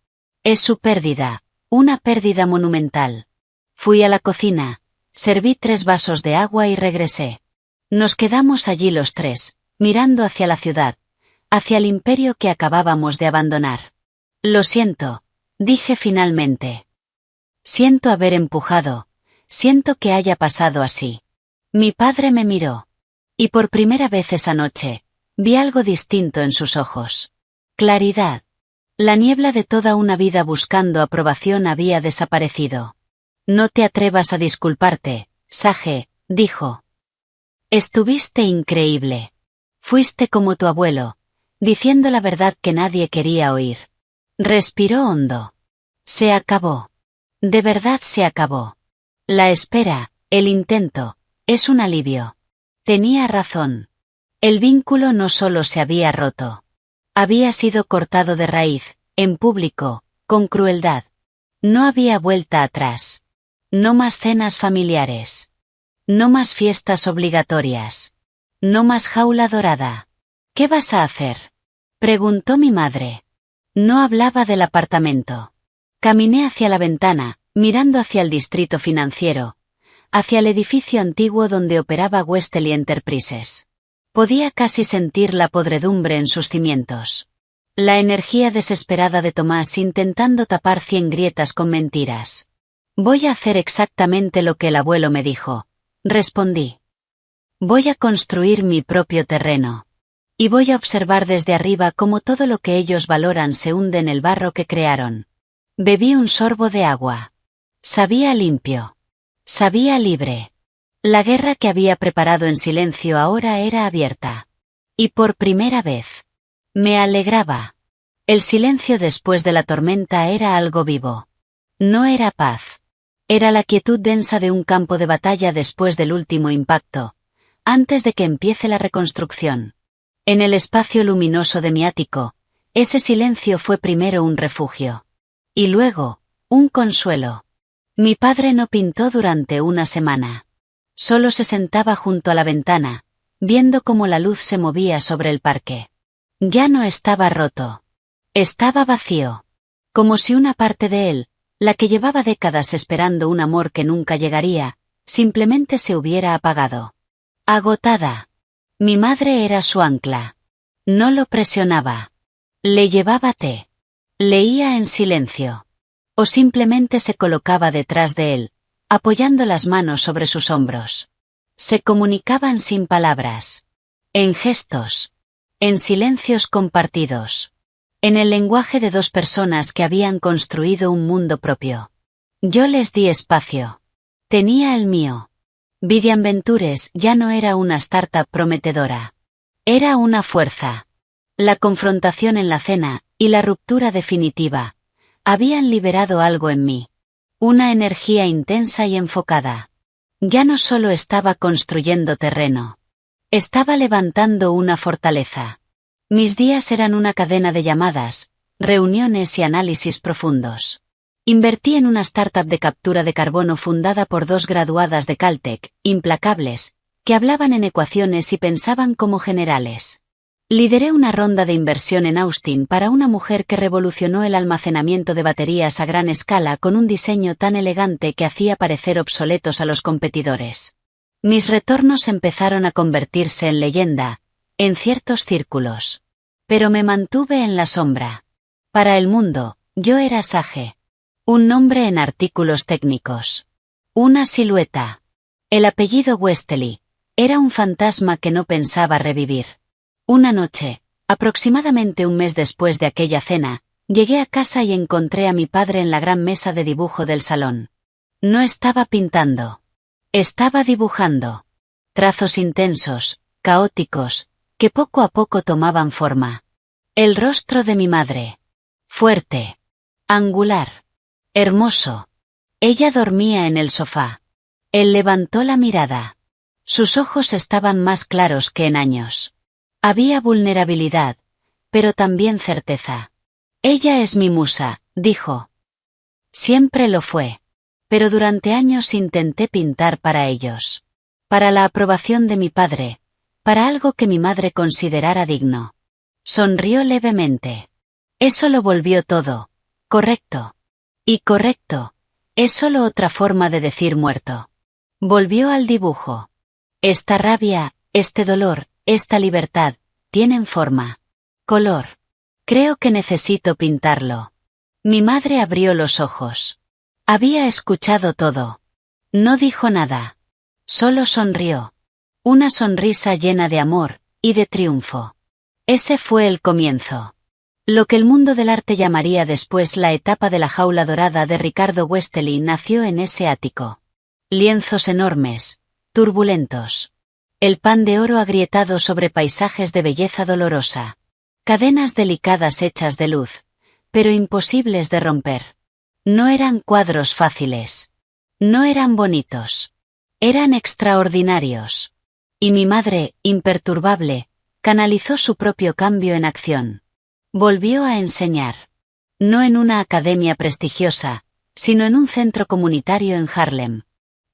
Es su pérdida. Una pérdida monumental. Fui a la cocina, serví 3 vasos de agua y regresé. Nos quedamos allí los 3, mirando hacia la ciudad, hacia el imperio que acabábamos de abandonar. Lo siento, dije finalmente. Siento haber empujado, siento que haya pasado así. Mi padre me miró. Y por primera vez esa noche, vi algo distinto en sus ojos. Claridad. La niebla de toda una vida buscando aprobación había desaparecido. No te atrevas a disculparte, Sage, dijo. Estuviste increíble. Fuiste como tu abuelo, diciendo la verdad que nadie quería oír. Respiró hondo. Se acabó. De verdad se acabó. La espera, el intento, es un alivio. Tenía razón. El vínculo no solo se había roto. Había sido cortado de raíz, en público, con crueldad. No había vuelta atrás. No más cenas familiares. No más fiestas obligatorias. No más jaula dorada. ¿Qué vas a hacer?, preguntó mi madre. No hablaba del apartamento. Caminé hacia la ventana, mirando hacia el distrito financiero, hacia el edificio antiguo donde operaba Westerly Enterprises. Podía casi sentir la podredumbre en sus cimientos. La energía desesperada de Tomás intentando tapar 100 grietas con mentiras. Voy a hacer exactamente lo que el abuelo me dijo, respondí. Voy a construir mi propio terreno. Y voy a observar desde arriba cómo todo lo que ellos valoran se hunde en el barro que crearon. Bebí un sorbo de agua. Sabía limpio. Sabía libre. La guerra que había preparado en silencio ahora era abierta. Y por primera vez. Me alegraba. El silencio después de la tormenta era algo vivo. No era paz. Era la quietud densa de un campo de batalla después del último impacto, antes de que empiece la reconstrucción. En el espacio luminoso de mi ático, ese silencio fue primero un refugio. Y luego, un consuelo. Mi padre no pintó durante una semana. Solo se sentaba junto a la ventana, viendo cómo la luz se movía sobre el parque. Ya no estaba roto. Estaba vacío. Como si una parte de él, la que llevaba décadas esperando un amor que nunca llegaría, simplemente se hubiera apagado. Agotada. Mi madre era su ancla. No lo presionaba. Le llevaba té. Leía en silencio. O simplemente se colocaba detrás de él, apoyando las manos sobre sus hombros. Se comunicaban sin palabras. En gestos. En silencios compartidos. En el lenguaje de dos personas que habían construido un mundo propio. Yo les di espacio. Tenía el mío. Vidian Ventures ya no era una startup prometedora. Era una fuerza. La confrontación en la cena, y la ruptura definitiva, habían liberado algo en mí. Una energía intensa y enfocada. Ya no solo estaba construyendo terreno. Estaba levantando una fortaleza. Mis días eran una cadena de llamadas, reuniones y análisis profundos. Invertí en una startup de captura de carbono fundada por 2 graduadas de Caltech, implacables, que hablaban en ecuaciones y pensaban como generales. Lideré una ronda de inversión en Austin para una mujer que revolucionó el almacenamiento de baterías a gran escala con un diseño tan elegante que hacía parecer obsoletos a los competidores. Mis retornos empezaron a convertirse en leyenda, en ciertos círculos. Pero me mantuve en la sombra. Para el mundo, yo era Sage. Un nombre en artículos técnicos. Una silueta. El apellido Westerly. Era un fantasma que no pensaba revivir. Una noche, aproximadamente un mes después de aquella cena, llegué a casa y encontré a mi padre en la gran mesa de dibujo del salón. No estaba pintando. Estaba dibujando. Trazos intensos, caóticos, que poco a poco tomaban forma. El rostro de mi madre. Fuerte. Angular. Hermoso. Ella dormía en el sofá. Él levantó la mirada. Sus ojos estaban más claros que en años. Había vulnerabilidad, pero también certeza. Ella es mi musa, dijo. Siempre lo fue. Pero durante años intenté pintar para ellos. Para la aprobación de mi padre, para algo que mi madre considerara digno. Sonrió levemente. Eso lo volvió todo. Correcto. Y correcto. Es solo otra forma de decir muerto. Volvió al dibujo. Esta rabia, este dolor, esta libertad, tienen forma. Color. Creo que necesito pintarlo. Mi madre abrió los ojos. Había escuchado todo. No dijo nada. Solo sonrió. Una sonrisa llena de amor, y de triunfo. Ese fue el comienzo. Lo que el mundo del arte llamaría después la etapa de la jaula dorada de Ricardo Westerly nació en ese ático. Lienzos enormes, turbulentos. El pan de oro agrietado sobre paisajes de belleza dolorosa. Cadenas delicadas hechas de luz, pero imposibles de romper. No eran cuadros fáciles. No eran bonitos. Eran extraordinarios. Y mi madre, imperturbable, canalizó su propio cambio en acción. Volvió a enseñar. No en una academia prestigiosa, sino en un centro comunitario en Harlem.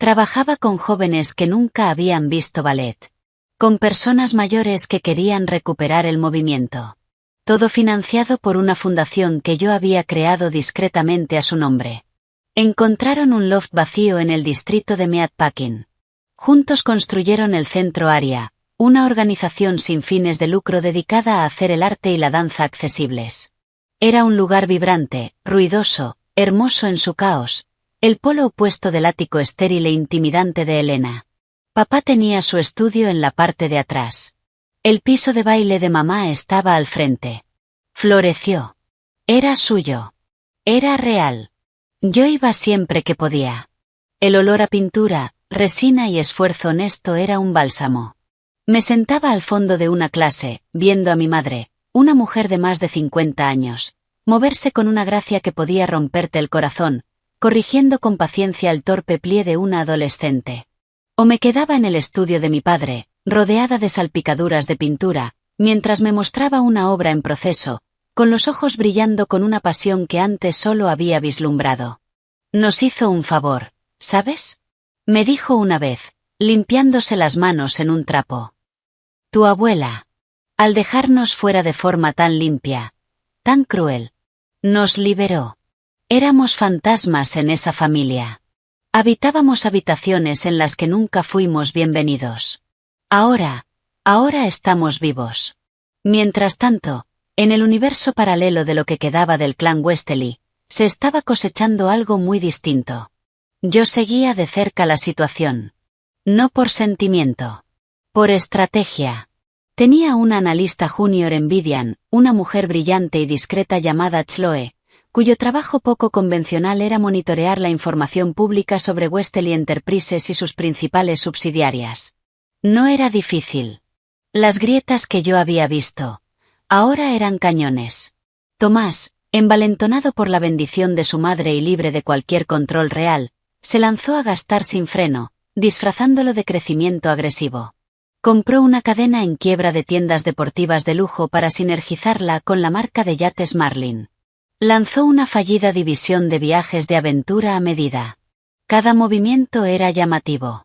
Trabajaba con jóvenes que nunca habían visto ballet. Con personas mayores que querían recuperar el movimiento. Todo financiado por una fundación que yo había creado discretamente a su nombre. Encontraron un loft vacío en el distrito de Meatpacking. Juntos construyeron el Centro Aria, una organización sin fines de lucro dedicada a hacer el arte y la danza accesibles. Era un lugar vibrante, ruidoso, hermoso en su caos, el polo opuesto del ático estéril e intimidante de Elena. Papá tenía su estudio en la parte de atrás. El piso de baile de mamá estaba al frente. Floreció. Era suyo. Era real. Yo iba siempre que podía. El olor a pintura, resina y esfuerzo honesto era un bálsamo. Me sentaba al fondo de una clase, viendo a mi madre, una mujer de más de 50 años, moverse con una gracia que podía romperte el corazón, corrigiendo con paciencia el torpe plie de una adolescente. O me quedaba en el estudio de mi padre, rodeada de salpicaduras de pintura, mientras me mostraba una obra en proceso, con los ojos brillando con una pasión que antes solo había vislumbrado. Nos hizo un favor, ¿sabes? Me dijo una vez, limpiándose las manos en un trapo. Tu abuela. Al dejarnos fuera de forma tan limpia, tan cruel, nos liberó. Éramos fantasmas en esa familia. Habitábamos habitaciones en las que nunca fuimos bienvenidos. Ahora estamos vivos. Mientras tanto, en el universo paralelo de lo que quedaba del clan Westerly, se estaba cosechando algo muy distinto. Yo seguía de cerca la situación. No por sentimiento. Por estrategia. Tenía una analista junior en Vidian, una mujer brillante y discreta llamada Chloe, cuyo trabajo poco convencional era monitorear la información pública sobre Westerly Enterprises y sus principales subsidiarias. No era difícil. Las grietas que yo había visto, ahora eran cañones. Tomás, envalentonado por la bendición de su madre y libre de cualquier control real, se lanzó a gastar sin freno, disfrazándolo de crecimiento agresivo. Compró una cadena en quiebra de tiendas deportivas de lujo para sinergizarla con la marca de yates Marlin. Lanzó una fallida división de viajes de aventura a medida. Cada movimiento era llamativo.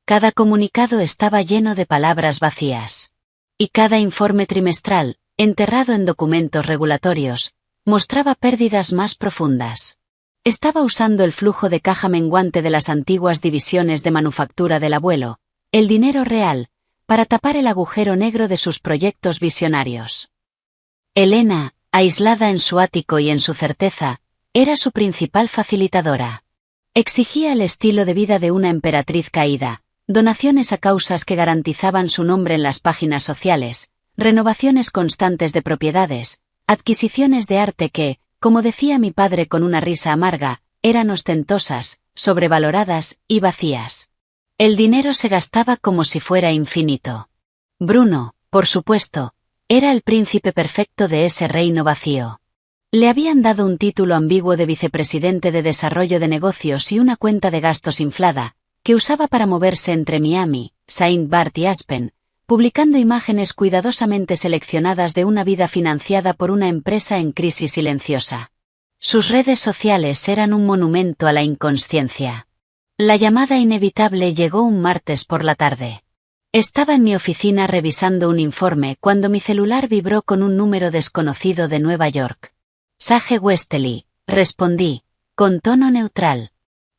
Cada comunicado estaba lleno de palabras vacías. Y cada informe trimestral, enterrado en documentos regulatorios, mostraba pérdidas más profundas. Estaba usando el flujo de caja menguante de las antiguas divisiones de manufactura del abuelo, el dinero real, para tapar el agujero negro de sus proyectos visionarios. Elena, aislada en su ático y en su certeza, era su principal facilitadora. Exigía el estilo de vida de una emperatriz caída, donaciones a causas que garantizaban su nombre en las páginas sociales, renovaciones constantes de propiedades, adquisiciones de arte que, como decía mi padre con una risa amarga, eran ostentosas, sobrevaloradas y vacías. El dinero se gastaba como si fuera infinito. Bruno, por supuesto, era el príncipe perfecto de ese reino vacío. Le habían dado un título ambiguo de vicepresidente de desarrollo de negocios y una cuenta de gastos inflada, que usaba para moverse entre Miami, Saint Bart y Aspen, publicando imágenes cuidadosamente seleccionadas de una vida financiada por una empresa en crisis silenciosa. Sus redes sociales eran un monumento a la inconsciencia. La llamada inevitable llegó un martes por la tarde. Estaba en mi oficina revisando un informe cuando mi celular vibró con un número desconocido de Nueva York. Sage Westerly, respondí, con tono neutral.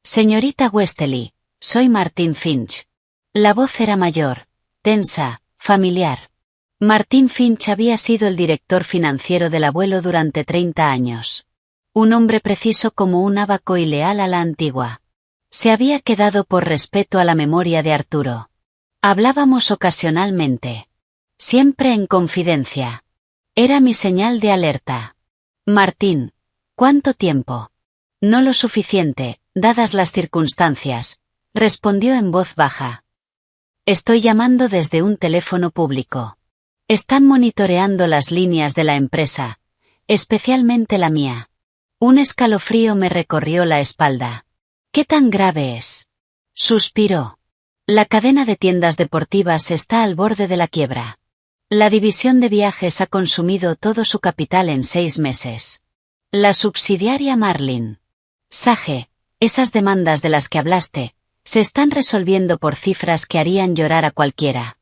Señorita Westerly, soy Martin Finch. La voz era mayor, tensa, familiar. Martin Finch había sido el director financiero del abuelo durante 30 años. Un hombre preciso como un ábaco y leal a la antigua. Se había quedado por respeto a la memoria de Arturo. Hablábamos ocasionalmente. Siempre en confidencia. Era mi señal de alerta. Martín, ¿cuánto tiempo? No lo suficiente, dadas las circunstancias, respondió en voz baja. Estoy llamando desde un teléfono público. Están monitoreando las líneas de la empresa, especialmente la mía. Un escalofrío me recorrió la espalda. ¿Qué tan grave es? Suspiró. La cadena de tiendas deportivas está al borde de la quiebra. La división de viajes ha consumido todo su capital en 6 meses. La subsidiaria Marlin. Sage, esas demandas de las que hablaste, Se están resolviendo por cifras que harían llorar a cualquiera.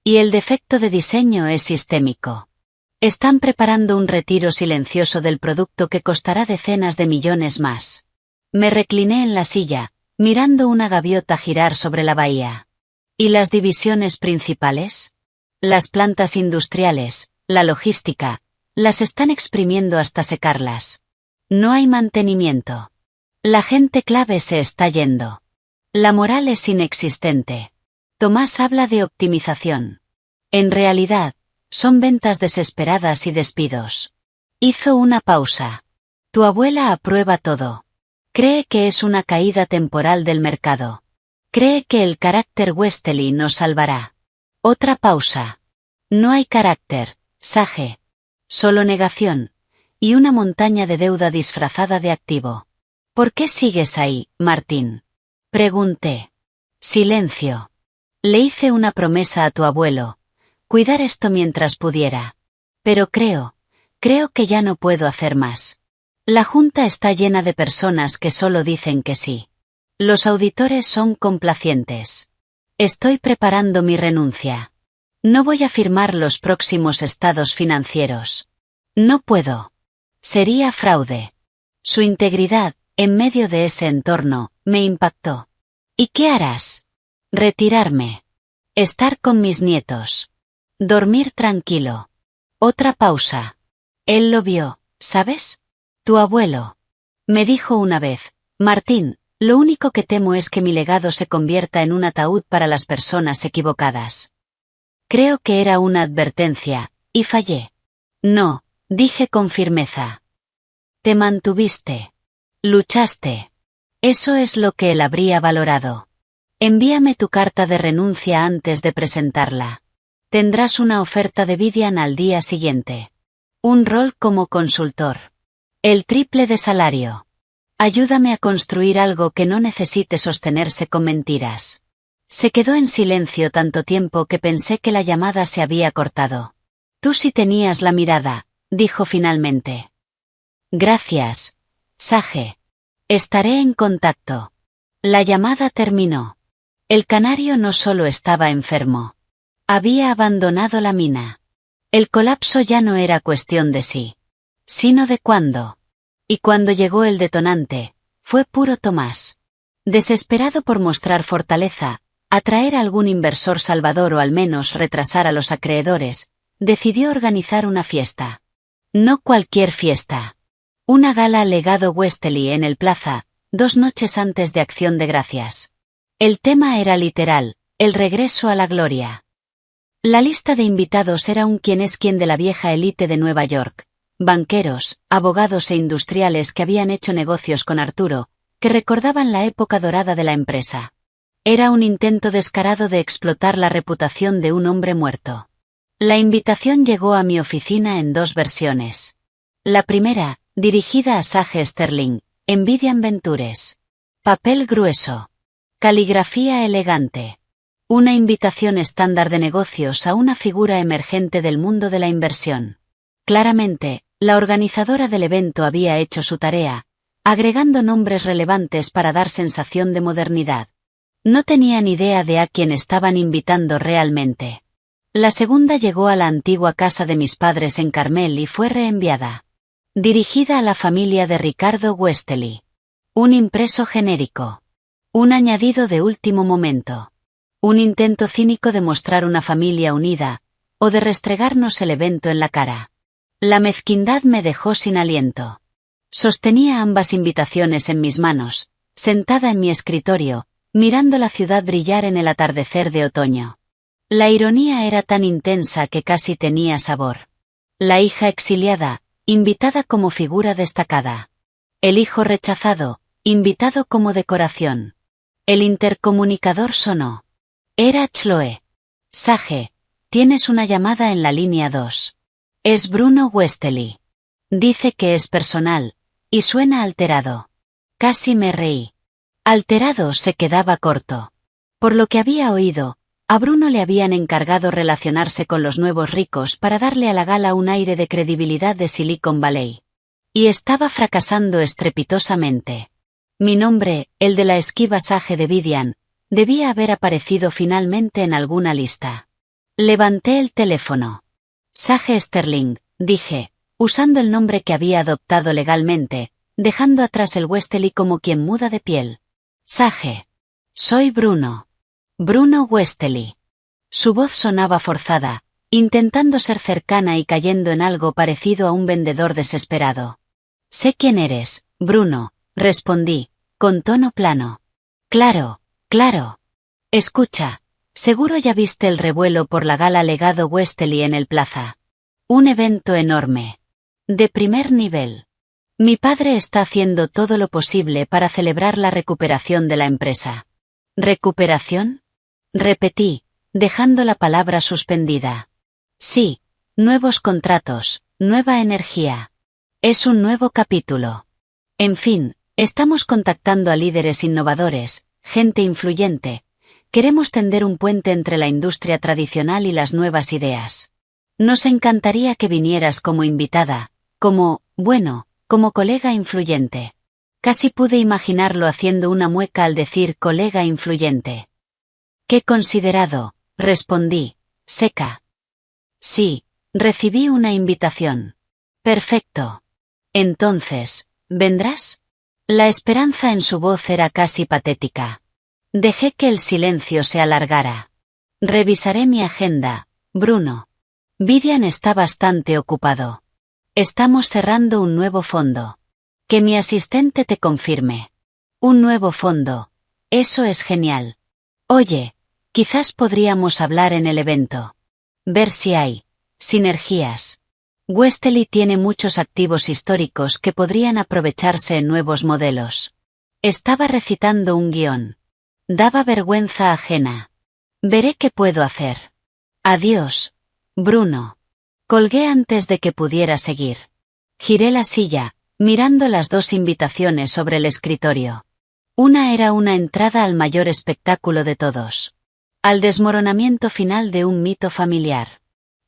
Y el defecto de diseño es sistémico. Están preparando un retiro silencioso del producto que costará decenas de millones más. Me recliné en la silla, mirando una gaviota girar sobre la bahía. ¿Y las divisiones principales? Las plantas industriales, la logística, las están exprimiendo hasta secarlas. No hay mantenimiento. La gente clave se está yendo. La moral es inexistente. Tomás habla de optimización. En realidad, son ventas desesperadas y despidos. Hizo una pausa. Tu abuela aprueba todo. Cree que es una caída temporal del mercado. Cree que el carácter Westerly nos salvará. Otra pausa. No hay carácter, Sage. Solo negación. Y una montaña de deuda disfrazada de activo. ¿Por qué sigues ahí, Martín? Pregunté. Silencio. Le hice una promesa a tu abuelo. Cuidar esto mientras pudiera. Pero creo que ya no puedo hacer más. La junta está llena de personas que solo dicen que sí. Los auditores son complacientes. Estoy preparando mi renuncia. No voy a firmar los próximos estados financieros. No puedo. Sería fraude. Su integridad, en medio de ese entorno, me impactó. ¿Y qué harás? Retirarme. Estar con mis nietos. Dormir tranquilo. Otra pausa. Él lo vio, ¿sabes? Tu abuelo. Me dijo una vez, Martín, lo único que temo es que mi legado se convierta en un ataúd para las personas equivocadas. Creo que era una advertencia, y fallé. No, dije con firmeza. Te mantuviste. Luchaste. Eso es lo que él habría valorado. Envíame tu carta de renuncia antes de presentarla. Tendrás una oferta de Vidian al día siguiente. Un rol como consultor. El triple de salario. Ayúdame a construir algo que no necesite sostenerse con mentiras. Se quedó en silencio tanto tiempo que pensé que la llamada se había cortado. Tú sí tenías la mirada, dijo finalmente. Gracias, Sage. Estaré en contacto. La llamada terminó. El canario no solo estaba enfermo. Había abandonado la mina. El colapso ya no era cuestión de sí, sino de cuándo. Y cuando llegó el detonante, fue puro Tomás. Desesperado por mostrar fortaleza, atraer a algún inversor salvador o al menos retrasar a los acreedores, decidió organizar una fiesta. No cualquier fiesta. Una gala legado Westerly en el Plaza, 2 noches antes de Acción de Gracias. El tema era literal, el regreso a la gloria. La lista de invitados era un quién es quién de la vieja élite de Nueva York. Banqueros, abogados e industriales que habían hecho negocios con Arturo, que recordaban la época dorada de la empresa. Era un intento descarado de explotar la reputación de un hombre muerto. La invitación llegó a mi oficina en 2 versiones. La primera, dirigida a Sage Sterling, en Vidian Ventures. Papel grueso. Caligrafía elegante. Una invitación estándar de negocios a una figura emergente del mundo de la inversión. Claramente, la organizadora del evento había hecho su tarea, agregando nombres relevantes para dar sensación de modernidad. No tenían idea de a quién estaban invitando realmente. La segunda llegó a la antigua casa de mis padres en Carmel y fue reenviada. Dirigida a la familia de Ricardo Westerly. Un impreso genérico. Un añadido de último momento. Un intento cínico de mostrar una familia unida, o de restregarnos el evento en la cara. La mezquindad me dejó sin aliento. Sostenía ambas invitaciones en mis manos, sentada en mi escritorio, mirando la ciudad brillar en el atardecer de otoño. La ironía era tan intensa que casi tenía sabor. La hija exiliada, invitada como figura destacada. El hijo rechazado, invitado como decoración. El intercomunicador sonó. Era Chloe. Sage, tienes una llamada en la línea 2. Es Bruno Westerly. Dice que es personal, y suena alterado. Casi me reí. Alterado se quedaba corto. Por lo que había oído, a Bruno le habían encargado relacionarse con los nuevos ricos para darle a la gala un aire de credibilidad de Silicon Valley. Y estaba fracasando estrepitosamente. Mi nombre, el de la esquiva Sage de Vidian, Debía haber aparecido finalmente en alguna lista. Levanté el teléfono. Sage Sterling, dije, usando el nombre que había adoptado legalmente, dejando atrás el Westerly como quien muda de piel. Sage. Soy Bruno. Bruno Westerly. Su voz sonaba forzada, intentando ser cercana y cayendo en algo parecido a un vendedor desesperado. Sé quién eres, Bruno, respondí, con tono plano. Claro, claro. Escucha, seguro ya viste el revuelo por la gala Legado Westerly en el Plaza. Un evento enorme. De primer nivel. Mi padre está haciendo todo lo posible para celebrar la recuperación de la empresa. ¿Recuperación? Repetí, dejando la palabra suspendida. Sí, nuevos contratos, nueva energía. Es un nuevo capítulo. En fin, estamos contactando a líderes innovadores, gente influyente. Queremos tender un puente entre la industria tradicional y las nuevas ideas. Nos encantaría que vinieras como invitada, como colega influyente. Casi pude imaginarlo haciendo una mueca al decir colega influyente. Qué considerado, respondí, seca. Sí, recibí una invitación. Perfecto. Entonces, ¿vendrás? La esperanza en su voz era casi patética. Dejé que el silencio se alargara. Revisaré mi agenda, Bruno. Vivian está bastante ocupado. Estamos cerrando un nuevo fondo. Que mi asistente te confirme. Un nuevo fondo. Eso es genial. Oye, quizás podríamos hablar en el evento. Ver si hay sinergias. Westerly tiene muchos activos históricos que podrían aprovecharse en nuevos modelos. Estaba recitando un guión. Daba vergüenza ajena. Veré qué puedo hacer. Adiós, Bruno. Colgué antes de que pudiera seguir. Giré la silla, mirando las dos invitaciones sobre el escritorio. Una era una entrada al mayor espectáculo de todos. Al desmoronamiento final de un mito familiar.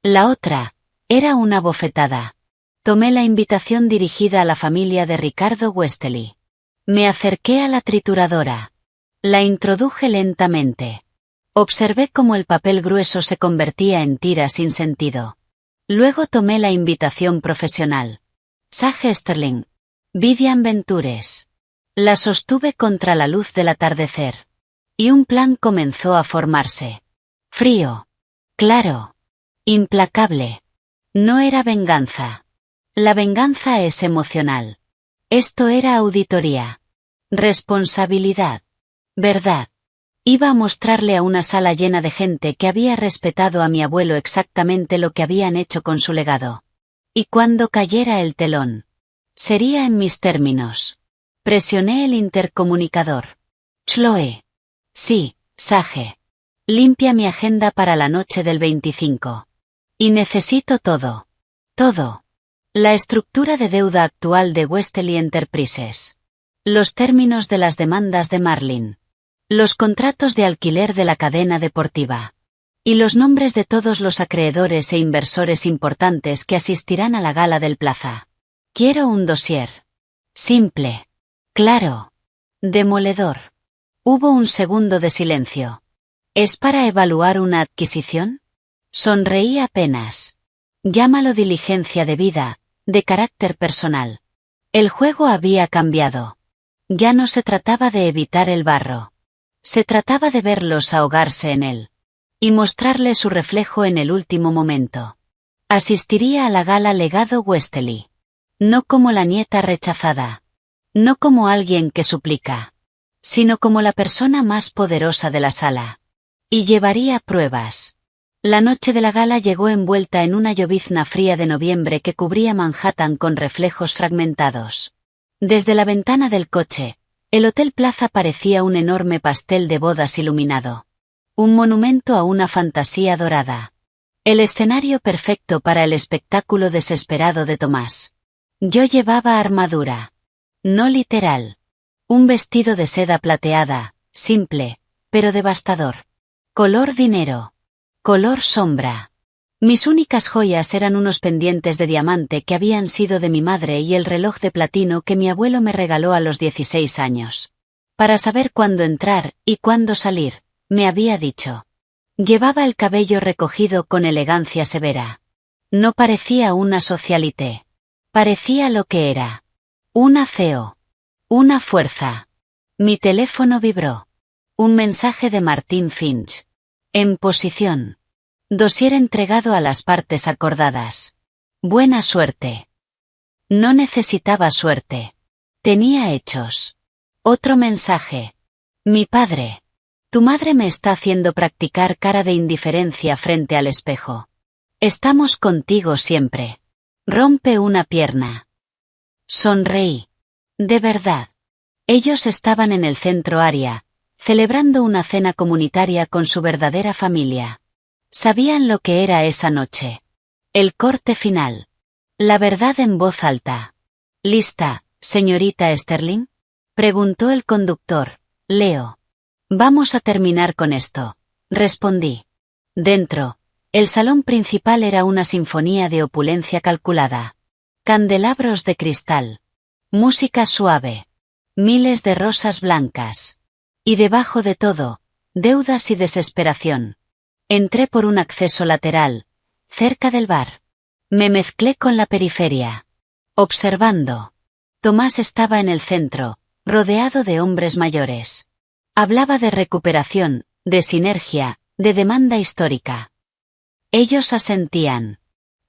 La otra era una bofetada. Tomé la invitación dirigida a la familia de Ricardo Westerly. Me acerqué a la trituradora. La introduje lentamente. Observé cómo el papel grueso se convertía en tiras sin sentido. Luego tomé la invitación profesional. Sage Sterling. Vivian Ventures. La sostuve contra la luz del atardecer. Y un plan comenzó a formarse. Frío. Claro. Implacable. No era venganza. La venganza es emocional. Esto era auditoría. Responsabilidad. Verdad. Iba a mostrarle a una sala llena de gente que había respetado a mi abuelo exactamente lo que habían hecho con su legado. Y cuando cayera el telón. Sería en mis términos. Presioné el intercomunicador. Chloe. Sí, Sage. Limpia mi agenda para la noche del 25. Y necesito todo. Todo. La estructura de deuda actual de Westerly Enterprises. Los términos de las demandas de Marlin. Los contratos de alquiler de la cadena deportiva. Y los nombres de todos los acreedores e inversores importantes que asistirán a la gala del Plaza. Quiero un dossier. Simple. Claro. Demoledor. Hubo un segundo de silencio. ¿Es para evaluar una adquisición? Sonreí apenas. Llámalo diligencia debida, de carácter personal. El juego había cambiado. Ya no se trataba de evitar el barro. Se trataba de verlos ahogarse en él. Y mostrarle su reflejo en el último momento. Asistiría a la gala Legado Westerly. No como la nieta rechazada. No como alguien que suplica. Sino como la persona más poderosa de la sala. Y llevaría pruebas. La noche de la gala llegó envuelta en una llovizna fría de noviembre que cubría Manhattan con reflejos fragmentados. Desde la ventana del coche, el Hotel Plaza parecía un enorme pastel de bodas iluminado. Un monumento a una fantasía dorada. El escenario perfecto para el espectáculo desesperado de Tomás. Yo llevaba armadura. No literal. Un vestido de seda plateada, simple, pero devastador. Color dinero. Color sombra. Mis únicas joyas eran unos pendientes de diamante que habían sido de mi madre y el reloj de platino que mi abuelo me regaló a los 16 años. Para saber cuándo entrar y cuándo salir, me había dicho. Llevaba el cabello recogido con elegancia severa. No parecía una socialité. Parecía lo que era. Una CEO. Una fuerza. Mi teléfono vibró. Un mensaje de Martin Finch. En posición. Dossier entregado a las partes acordadas. Buena suerte. No necesitaba suerte. Tenía hechos. Otro mensaje. Mi padre. Tu madre me está haciendo practicar cara de indiferencia frente al espejo. Estamos contigo siempre. Rompe una pierna. Sonreí. De verdad. Ellos estaban en el centro área, celebrando una cena comunitaria con su verdadera familia. Sabían lo que era esa noche. El corte final. La verdad en voz alta. ¿Lista, señorita Sterling? Preguntó el conductor, Leo. Vamos a terminar con esto, respondí. Dentro, el salón principal era una sinfonía de opulencia calculada. Candelabros de cristal. Música suave. Miles de rosas blancas. Y debajo de todo, deudas y desesperación. Entré por un acceso lateral, cerca del bar. Me mezclé con la periferia. Observando. Tomás estaba en el centro, rodeado de hombres mayores. Hablaba de recuperación, de sinergia, de demanda histórica. Ellos asentían.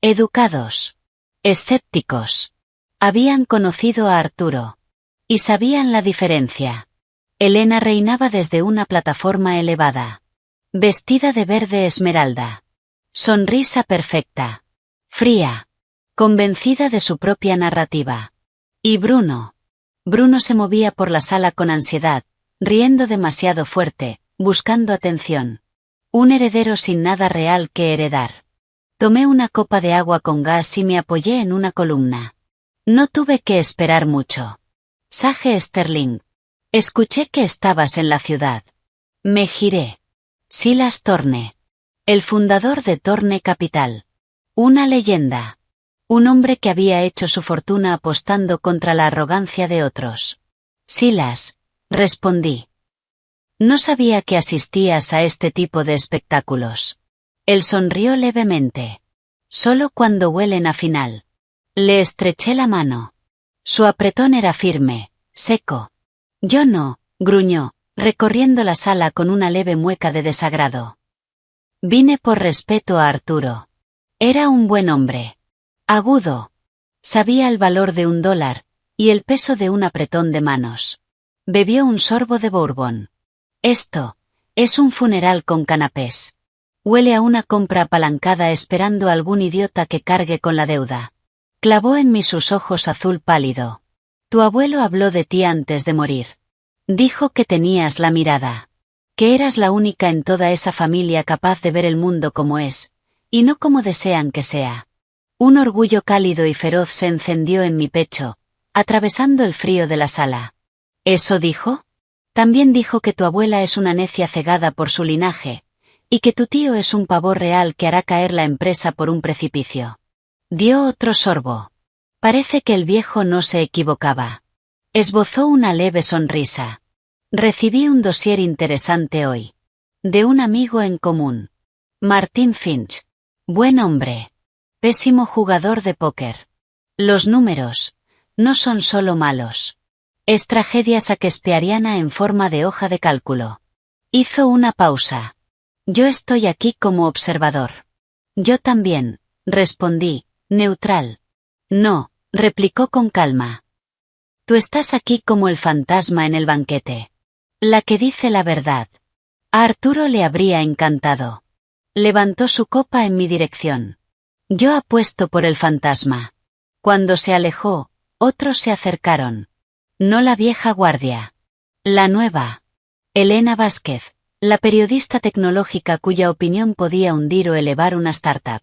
Educados. Escépticos. Habían conocido a Arturo. Y sabían la diferencia. Elena reinaba desde una plataforma elevada. Vestida de verde esmeralda. Sonrisa perfecta. Fría. Convencida de su propia narrativa. Y Bruno. Bruno se movía por la sala con ansiedad, riendo demasiado fuerte, buscando atención. Un heredero sin nada real que heredar. Tomé una copa de agua con gas y me apoyé en una columna. No tuve que esperar mucho. Sage Sterling. Escuché que estabas en la ciudad. Me giré. Silas Thorne. El fundador de Thorne Capital. Una leyenda. Un hombre que había hecho su fortuna apostando contra la arrogancia de otros. Silas, respondí. No sabía que asistías a este tipo de espectáculos. Él sonrió levemente. Solo cuando huelen a final. Le estreché la mano. Su apretón era firme, seco. Yo no, gruñó, recorriendo la sala con una leve mueca de desagrado. Vine por respeto a Arturo. Era un buen hombre. Agudo. Sabía el valor de $1, y el peso de un apretón de manos. Bebió un sorbo de bourbon. Esto, es un funeral con canapés. Huele a una compra apalancada esperando a algún idiota que cargue con la deuda. Clavó en mí sus ojos azul pálido. Tu abuelo habló de ti antes de morir. Dijo que tenías la mirada. Que eras la única en toda esa familia capaz de ver el mundo como es, y no como desean que sea. Un orgullo cálido y feroz se encendió en mi pecho, atravesando el frío de la sala. ¿Eso dijo? También dijo que tu abuela es una necia cegada por su linaje, y que tu tío es un pavor real que hará caer la empresa por un precipicio. Dio otro sorbo. Parece que el viejo no se equivocaba. Esbozó una leve sonrisa. Recibí un dossier interesante hoy. De un amigo en común. Martin Finch. Buen hombre. Pésimo jugador de póker. Los números no son solo malos. Es tragedia shakespeariana en forma de hoja de cálculo. Hizo una pausa. Yo estoy aquí como observador. Yo también, respondí, neutral. No, replicó con calma. Tú estás aquí como el fantasma en el banquete. La que dice la verdad. A Arturo le habría encantado. Levantó su copa en mi dirección. Yo apuesto por el fantasma. Cuando se alejó, otros se acercaron. No la vieja guardia. La nueva. Elena Vázquez, la periodista tecnológica cuya opinión podía hundir o elevar una startup.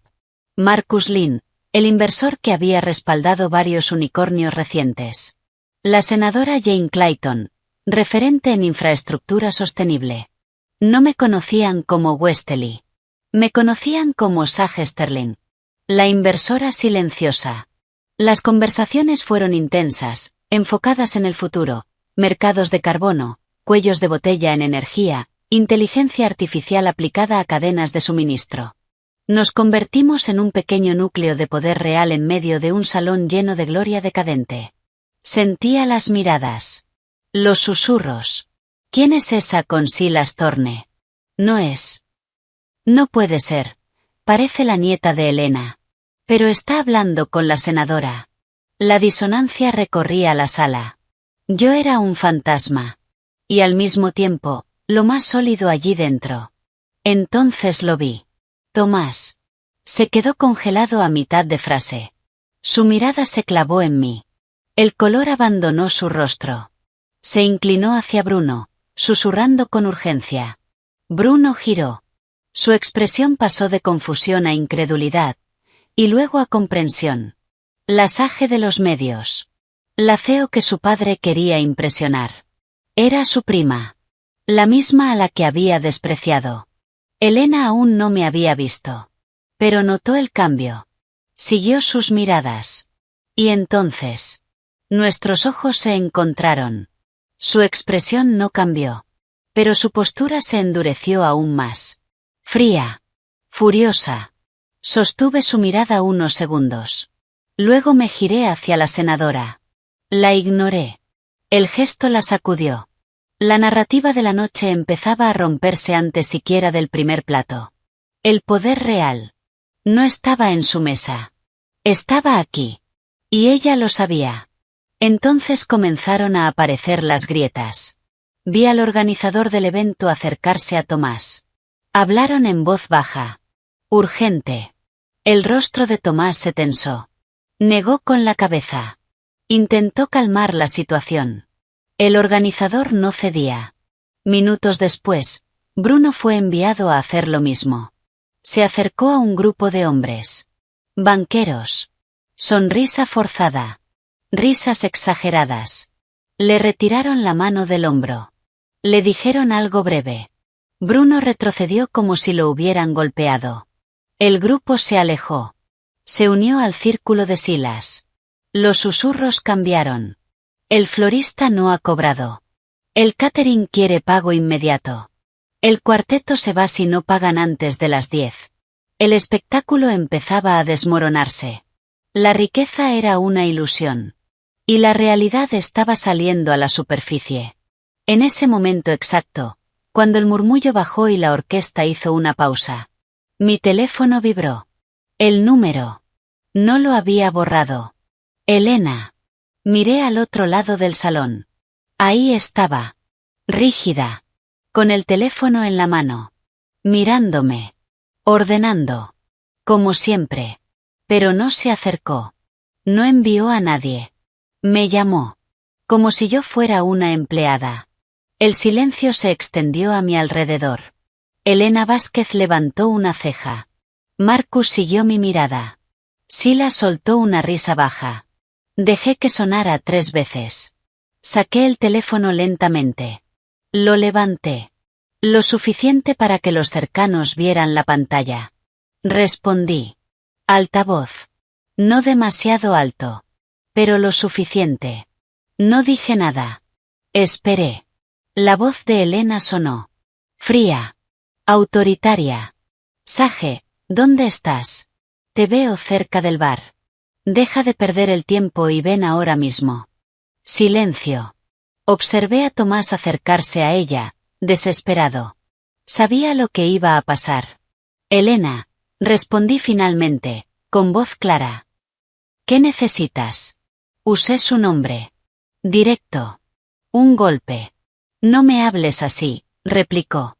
Marcus Lynn, el inversor que había respaldado varios unicornios recientes. La senadora Jane Clayton, referente en infraestructura sostenible. No me conocían como Wesley. Me conocían como Sage Sterling. La inversora silenciosa. Las conversaciones fueron intensas, enfocadas en el futuro, mercados de carbono, cuellos de botella en energía, inteligencia artificial aplicada a cadenas de suministro. Nos convertimos en un pequeño núcleo de poder real en medio de un salón lleno de gloria decadente. Sentía las miradas. Los susurros. ¿Quién es esa con Silas Thorne? No es. No puede ser. Parece la nieta de Elena. Pero está hablando con la senadora. La disonancia recorría la sala. Yo era un fantasma. Y al mismo tiempo, lo más sólido allí dentro. Entonces lo vi. Tomás. Se quedó congelado a mitad de frase. Su mirada se clavó en mí. El color abandonó su rostro. Se inclinó hacia Bruno, susurrando con urgencia. Bruno giró. Su expresión pasó de confusión a incredulidad, y luego a comprensión. La Sage de los medios. La CEO que su padre quería impresionar. Era su prima. La misma a la que había despreciado. Elena aún no me había visto. Pero notó el cambio. Siguió sus miradas. Y entonces, nuestros ojos se encontraron. Su expresión no cambió. Pero su postura se endureció aún más. Fría. Furiosa. Sostuve su mirada unos segundos. Luego me giré hacia la senadora. La ignoré. El gesto la sacudió. La narrativa de la noche empezaba a romperse antes siquiera del primer plato. El poder real. No estaba en su mesa. Estaba aquí. Y ella lo sabía. Entonces comenzaron a aparecer las grietas. Vi al organizador del evento acercarse a Tomás. Hablaron en voz baja. Urgente. El rostro de Tomás se tensó. Negó con la cabeza. Intentó calmar la situación. El organizador no cedía. Minutos después, Bruno fue enviado a hacer lo mismo. Se acercó a un grupo de hombres. Banqueros. Sonrisa forzada. Risas exageradas. Le retiraron la mano del hombro. Le dijeron algo breve. Bruno retrocedió como si lo hubieran golpeado. El grupo se alejó. Se unió al círculo de Silas. Los susurros cambiaron. El florista no ha cobrado. El catering quiere pago inmediato. El cuarteto se va si no pagan antes de las 10. El espectáculo empezaba a desmoronarse. La riqueza era una ilusión. Y la realidad estaba saliendo a la superficie. En ese momento exacto, cuando el murmullo bajó y la orquesta hizo una pausa. Mi teléfono vibró. El número. No lo había borrado. Elena. Miré al otro lado del salón. Ahí estaba. Rígida. Con el teléfono en la mano. Mirándome. Ordenando. Como siempre. Pero no se acercó. No envió a nadie. Me llamó. Como si yo fuera una empleada. El silencio se extendió a mi alrededor. Elena Vázquez levantó una ceja. Marcus siguió mi mirada. Silas soltó una risa baja. Dejé que sonara 3 veces. Saqué el teléfono lentamente. Lo levanté. Lo suficiente para que los cercanos vieran la pantalla. Respondí. Altavoz. No demasiado alto. Pero lo suficiente. No dije nada. Esperé. La voz de Elena sonó. Fría. Autoritaria. Sage, ¿dónde estás? Te veo cerca del bar. Deja de perder el tiempo y ven ahora mismo. Silencio. Observé a Tomás acercarse a ella, desesperado. Sabía lo que iba a pasar. Elena, respondí finalmente, con voz clara. ¿Qué necesitas? Usé su nombre. Directo. Un golpe. No me hables así, replicó.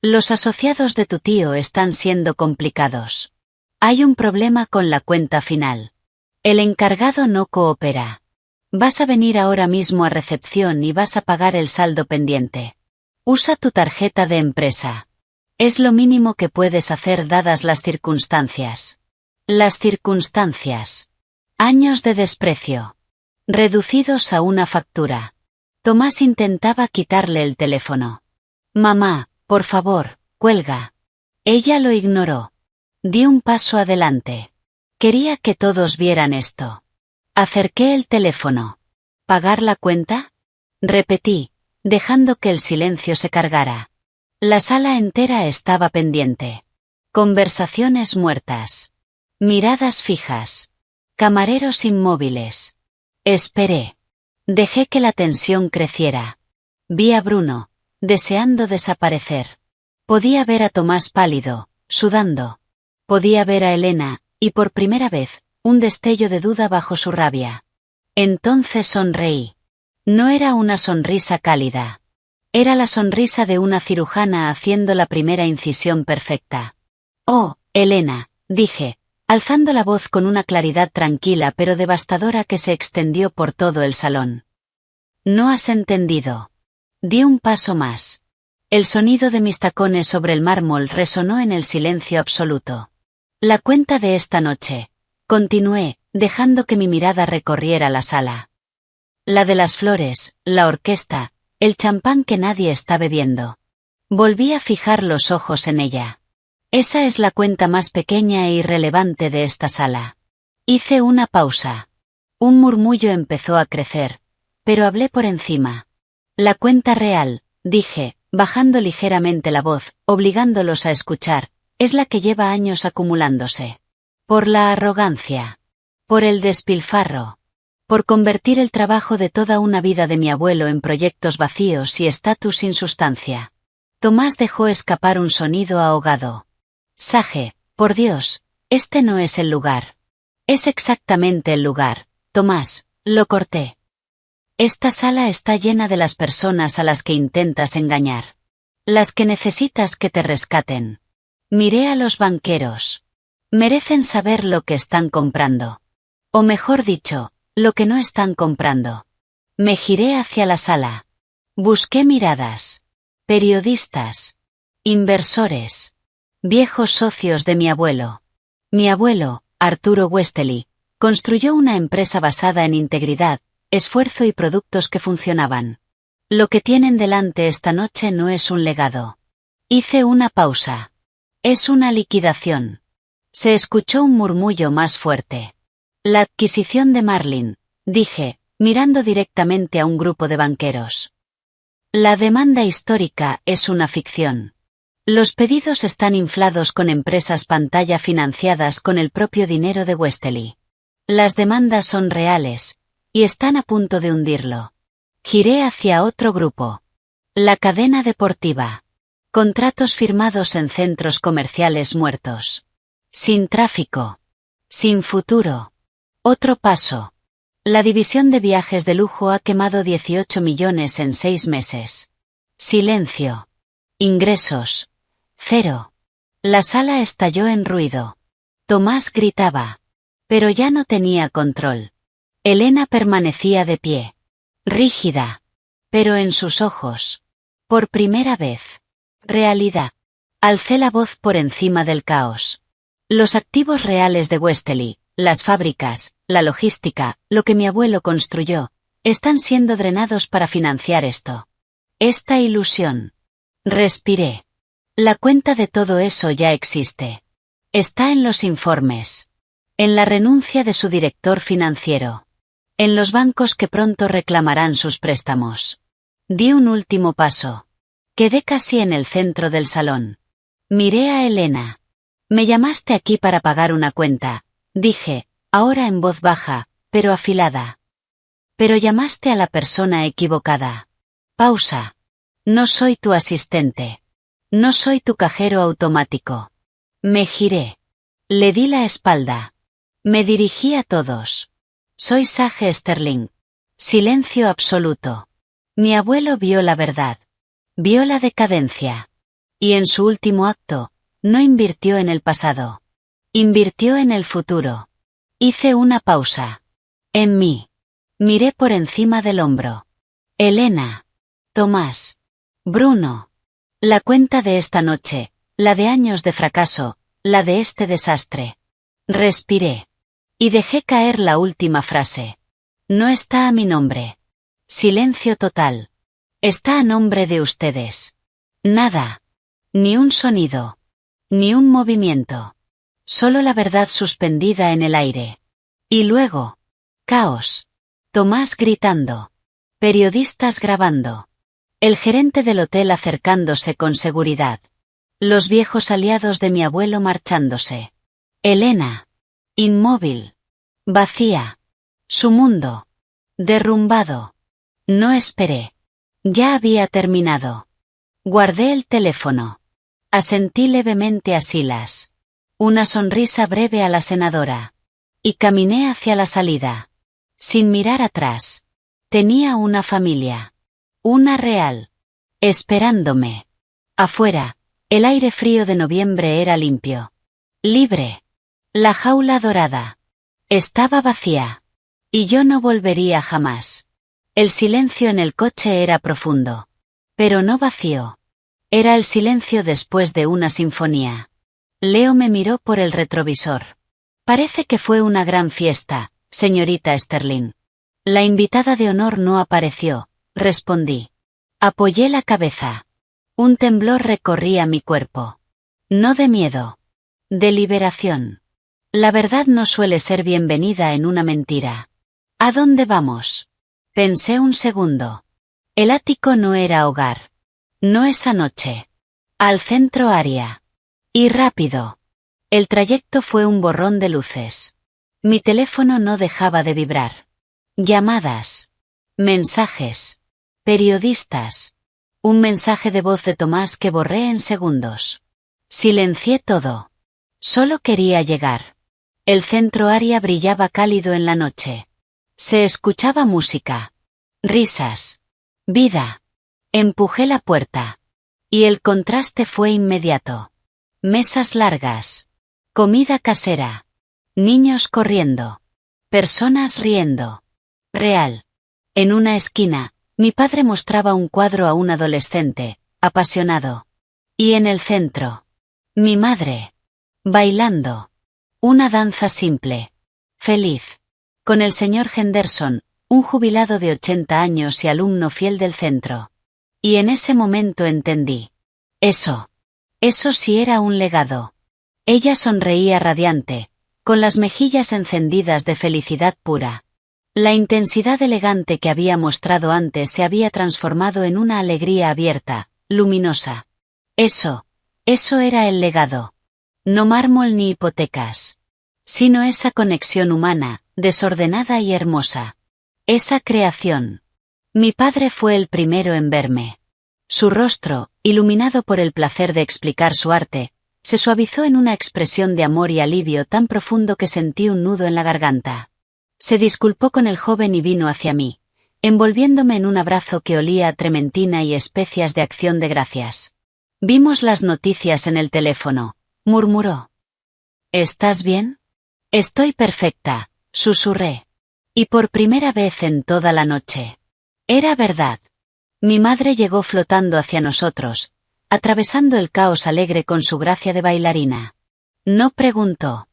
Los asociados de tu tío están siendo complicados. Hay un problema con la cuenta final. El encargado no coopera. Vas a venir ahora mismo a recepción y vas a pagar el saldo pendiente. Usa tu tarjeta de empresa. Es lo mínimo que puedes hacer dadas las circunstancias. Las circunstancias. Años de desprecio. Reducidos a una factura. Tomás intentaba quitarle el teléfono. Mamá, por favor, cuelga. Ella lo ignoró. Di un paso adelante. Quería que todos vieran esto. Acerqué el teléfono. ¿Pagar la cuenta? Repetí, dejando que el silencio se cargara. La sala entera estaba pendiente. Conversaciones muertas. Miradas fijas. Camareros inmóviles. Esperé. Dejé que la tensión creciera. Vi a Bruno, deseando desaparecer. Podía ver a Tomás pálido, sudando. Podía ver a Elena, y por primera vez, un destello de duda bajo su rabia. Entonces sonreí. No era una sonrisa cálida. Era la sonrisa de una cirujana haciendo la primera incisión perfecta. «Oh, Elena», dije, alzando la voz con una claridad tranquila pero devastadora que se extendió por todo el salón. «No has entendido». Di un paso más. El sonido de mis tacones sobre el mármol resonó en el silencio absoluto. «La cuenta de esta noche», continué, dejando que mi mirada recorriera la sala. La de las flores, la orquesta, el champán que nadie está bebiendo. Volví a fijar los ojos en ella. Esa es la cuenta más pequeña e irrelevante de esta sala. Hice una pausa. Un murmullo empezó a crecer, pero hablé por encima. La cuenta real, dije, bajando ligeramente la voz, obligándolos a escuchar, es la que lleva años acumulándose. Por la arrogancia. Por el despilfarro. Por convertir el trabajo de toda una vida de mi abuelo en proyectos vacíos y estatus sin sustancia. Tomás dejó escapar un sonido ahogado. Sage, por Dios, este no es el lugar. Es exactamente el lugar, Tomás, lo corté. Esta sala está llena de las personas a las que intentas engañar. Las que necesitas que te rescaten. Miré a los banqueros. Merecen saber lo que están comprando. O mejor dicho, lo que no están comprando. Me giré hacia la sala. Busqué miradas. Periodistas. Inversores. Viejos socios de mi abuelo. Mi abuelo, Arturo Westerly, construyó una empresa basada en integridad, esfuerzo y productos que funcionaban. Lo que tienen delante esta noche no es un legado. Hice una pausa. Es una liquidación. Se escuchó un murmullo más fuerte. La adquisición de Marlin, dije, mirando directamente a un grupo de banqueros. La demanda histórica es una ficción. Los pedidos están inflados con empresas pantalla financiadas con el propio dinero de Westerly. Las demandas son reales, y están a punto de hundirlo. Giré hacia otro grupo. La cadena deportiva. Contratos firmados en centros comerciales muertos. Sin tráfico. Sin futuro. Otro paso. La división de viajes de lujo ha quemado 18 millones en 6 meses. Silencio. Ingresos. Cero. La sala estalló en ruido. Tomás gritaba. Pero ya no tenía control. Elena permanecía de pie. Rígida. Pero en sus ojos. Por primera vez. Realidad. Alcé la voz por encima del caos. Los activos reales de Westerly, las fábricas, la logística, lo que mi abuelo construyó, están siendo drenados para financiar esto. Esta ilusión. Respiré. La cuenta de todo eso ya existe. Está en los informes. En la renuncia de su director financiero. En los bancos que pronto reclamarán sus préstamos. Di un último paso. Quedé casi en el centro del salón. Miré a Elena. Me llamaste aquí para pagar una cuenta, dije, ahora en voz baja, pero afilada. Pero llamaste a la persona equivocada. Pausa. No soy tu asistente. No soy tu cajero automático. Me giré. Le di la espalda. Me dirigí a todos. Soy Sage Sterling. Silencio absoluto. Mi abuelo vio la verdad. Vio la decadencia. Y en su último acto, no invirtió en el pasado. Invirtió en el futuro. Hice una pausa. En mí. Miré por encima del hombro. Elena. Tomás. Bruno. La cuenta de esta noche, la de años de fracaso, la de este desastre. Respiré. Y dejé caer la última frase. No está a mi nombre. Silencio total. Está a nombre de ustedes. Nada. Ni un sonido. Ni un movimiento. Solo la verdad suspendida en el aire. Y luego. Caos. Tomás gritando. Periodistas grabando. El gerente del hotel acercándose con seguridad. Los viejos aliados de mi abuelo marchándose. Elena. Inmóvil. Vacía. Su mundo. Derrumbado. No esperé. Ya había terminado. Guardé el teléfono. Asentí levemente a Silas. Una sonrisa breve a la senadora. Y caminé hacia la salida. Sin mirar atrás. Tenía una familia. Una real. Esperándome. Afuera, el aire frío de noviembre era limpio. Libre. La jaula dorada. Estaba vacía. Y yo no volvería jamás. El silencio en el coche era profundo. Pero no vacío. Era el silencio después de una sinfonía. Leo me miró por el retrovisor. Parece que fue una gran fiesta, señorita Sterling. La invitada de honor no apareció, respondí. Apoyé la cabeza. Un temblor recorría mi cuerpo. No de miedo. De liberación. La verdad no suele ser bienvenida en una mentira. ¿A dónde vamos? Pensé un segundo. El ático no era hogar. No esa noche. Al centro área. Y rápido. El trayecto fue un borrón de luces. Mi teléfono no dejaba de vibrar. Llamadas. Mensajes. Periodistas. Un mensaje de voz de Tomás que borré en segundos. Silencié todo. Solo quería llegar. El centro área brillaba cálido en la noche. Se escuchaba música. Risas. Vida. Empujé la puerta. Y el contraste fue inmediato. Mesas largas. Comida casera. Niños corriendo. Personas riendo. Real. En una esquina, mi padre mostraba un cuadro a un adolescente, apasionado. Y en el centro, mi madre. Bailando. Una danza simple. Feliz. Con el señor Henderson, un jubilado de 80 años y alumno fiel del centro. Y en ese momento entendí. Eso sí era un legado. Ella sonreía radiante, con las mejillas encendidas de felicidad pura. La intensidad elegante que había mostrado antes se había transformado en una alegría abierta, luminosa. Eso era el legado. No mármol ni hipotecas. Sino esa conexión humana, desordenada y hermosa. Esa creación. Mi padre fue el primero en verme. Su rostro, iluminado por el placer de explicar su arte, se suavizó en una expresión de amor y alivio tan profundo que sentí un nudo en la garganta. Se disculpó con el joven y vino hacia mí, envolviéndome en un abrazo que olía a trementina y especias de acción de gracias. Vimos las noticias en el teléfono, murmuró. ¿Estás bien? Estoy perfecta, susurré. Y por primera vez en toda la noche. Era verdad. Mi madre llegó flotando hacia nosotros, atravesando el caos alegre con su gracia de bailarina. No preguntó.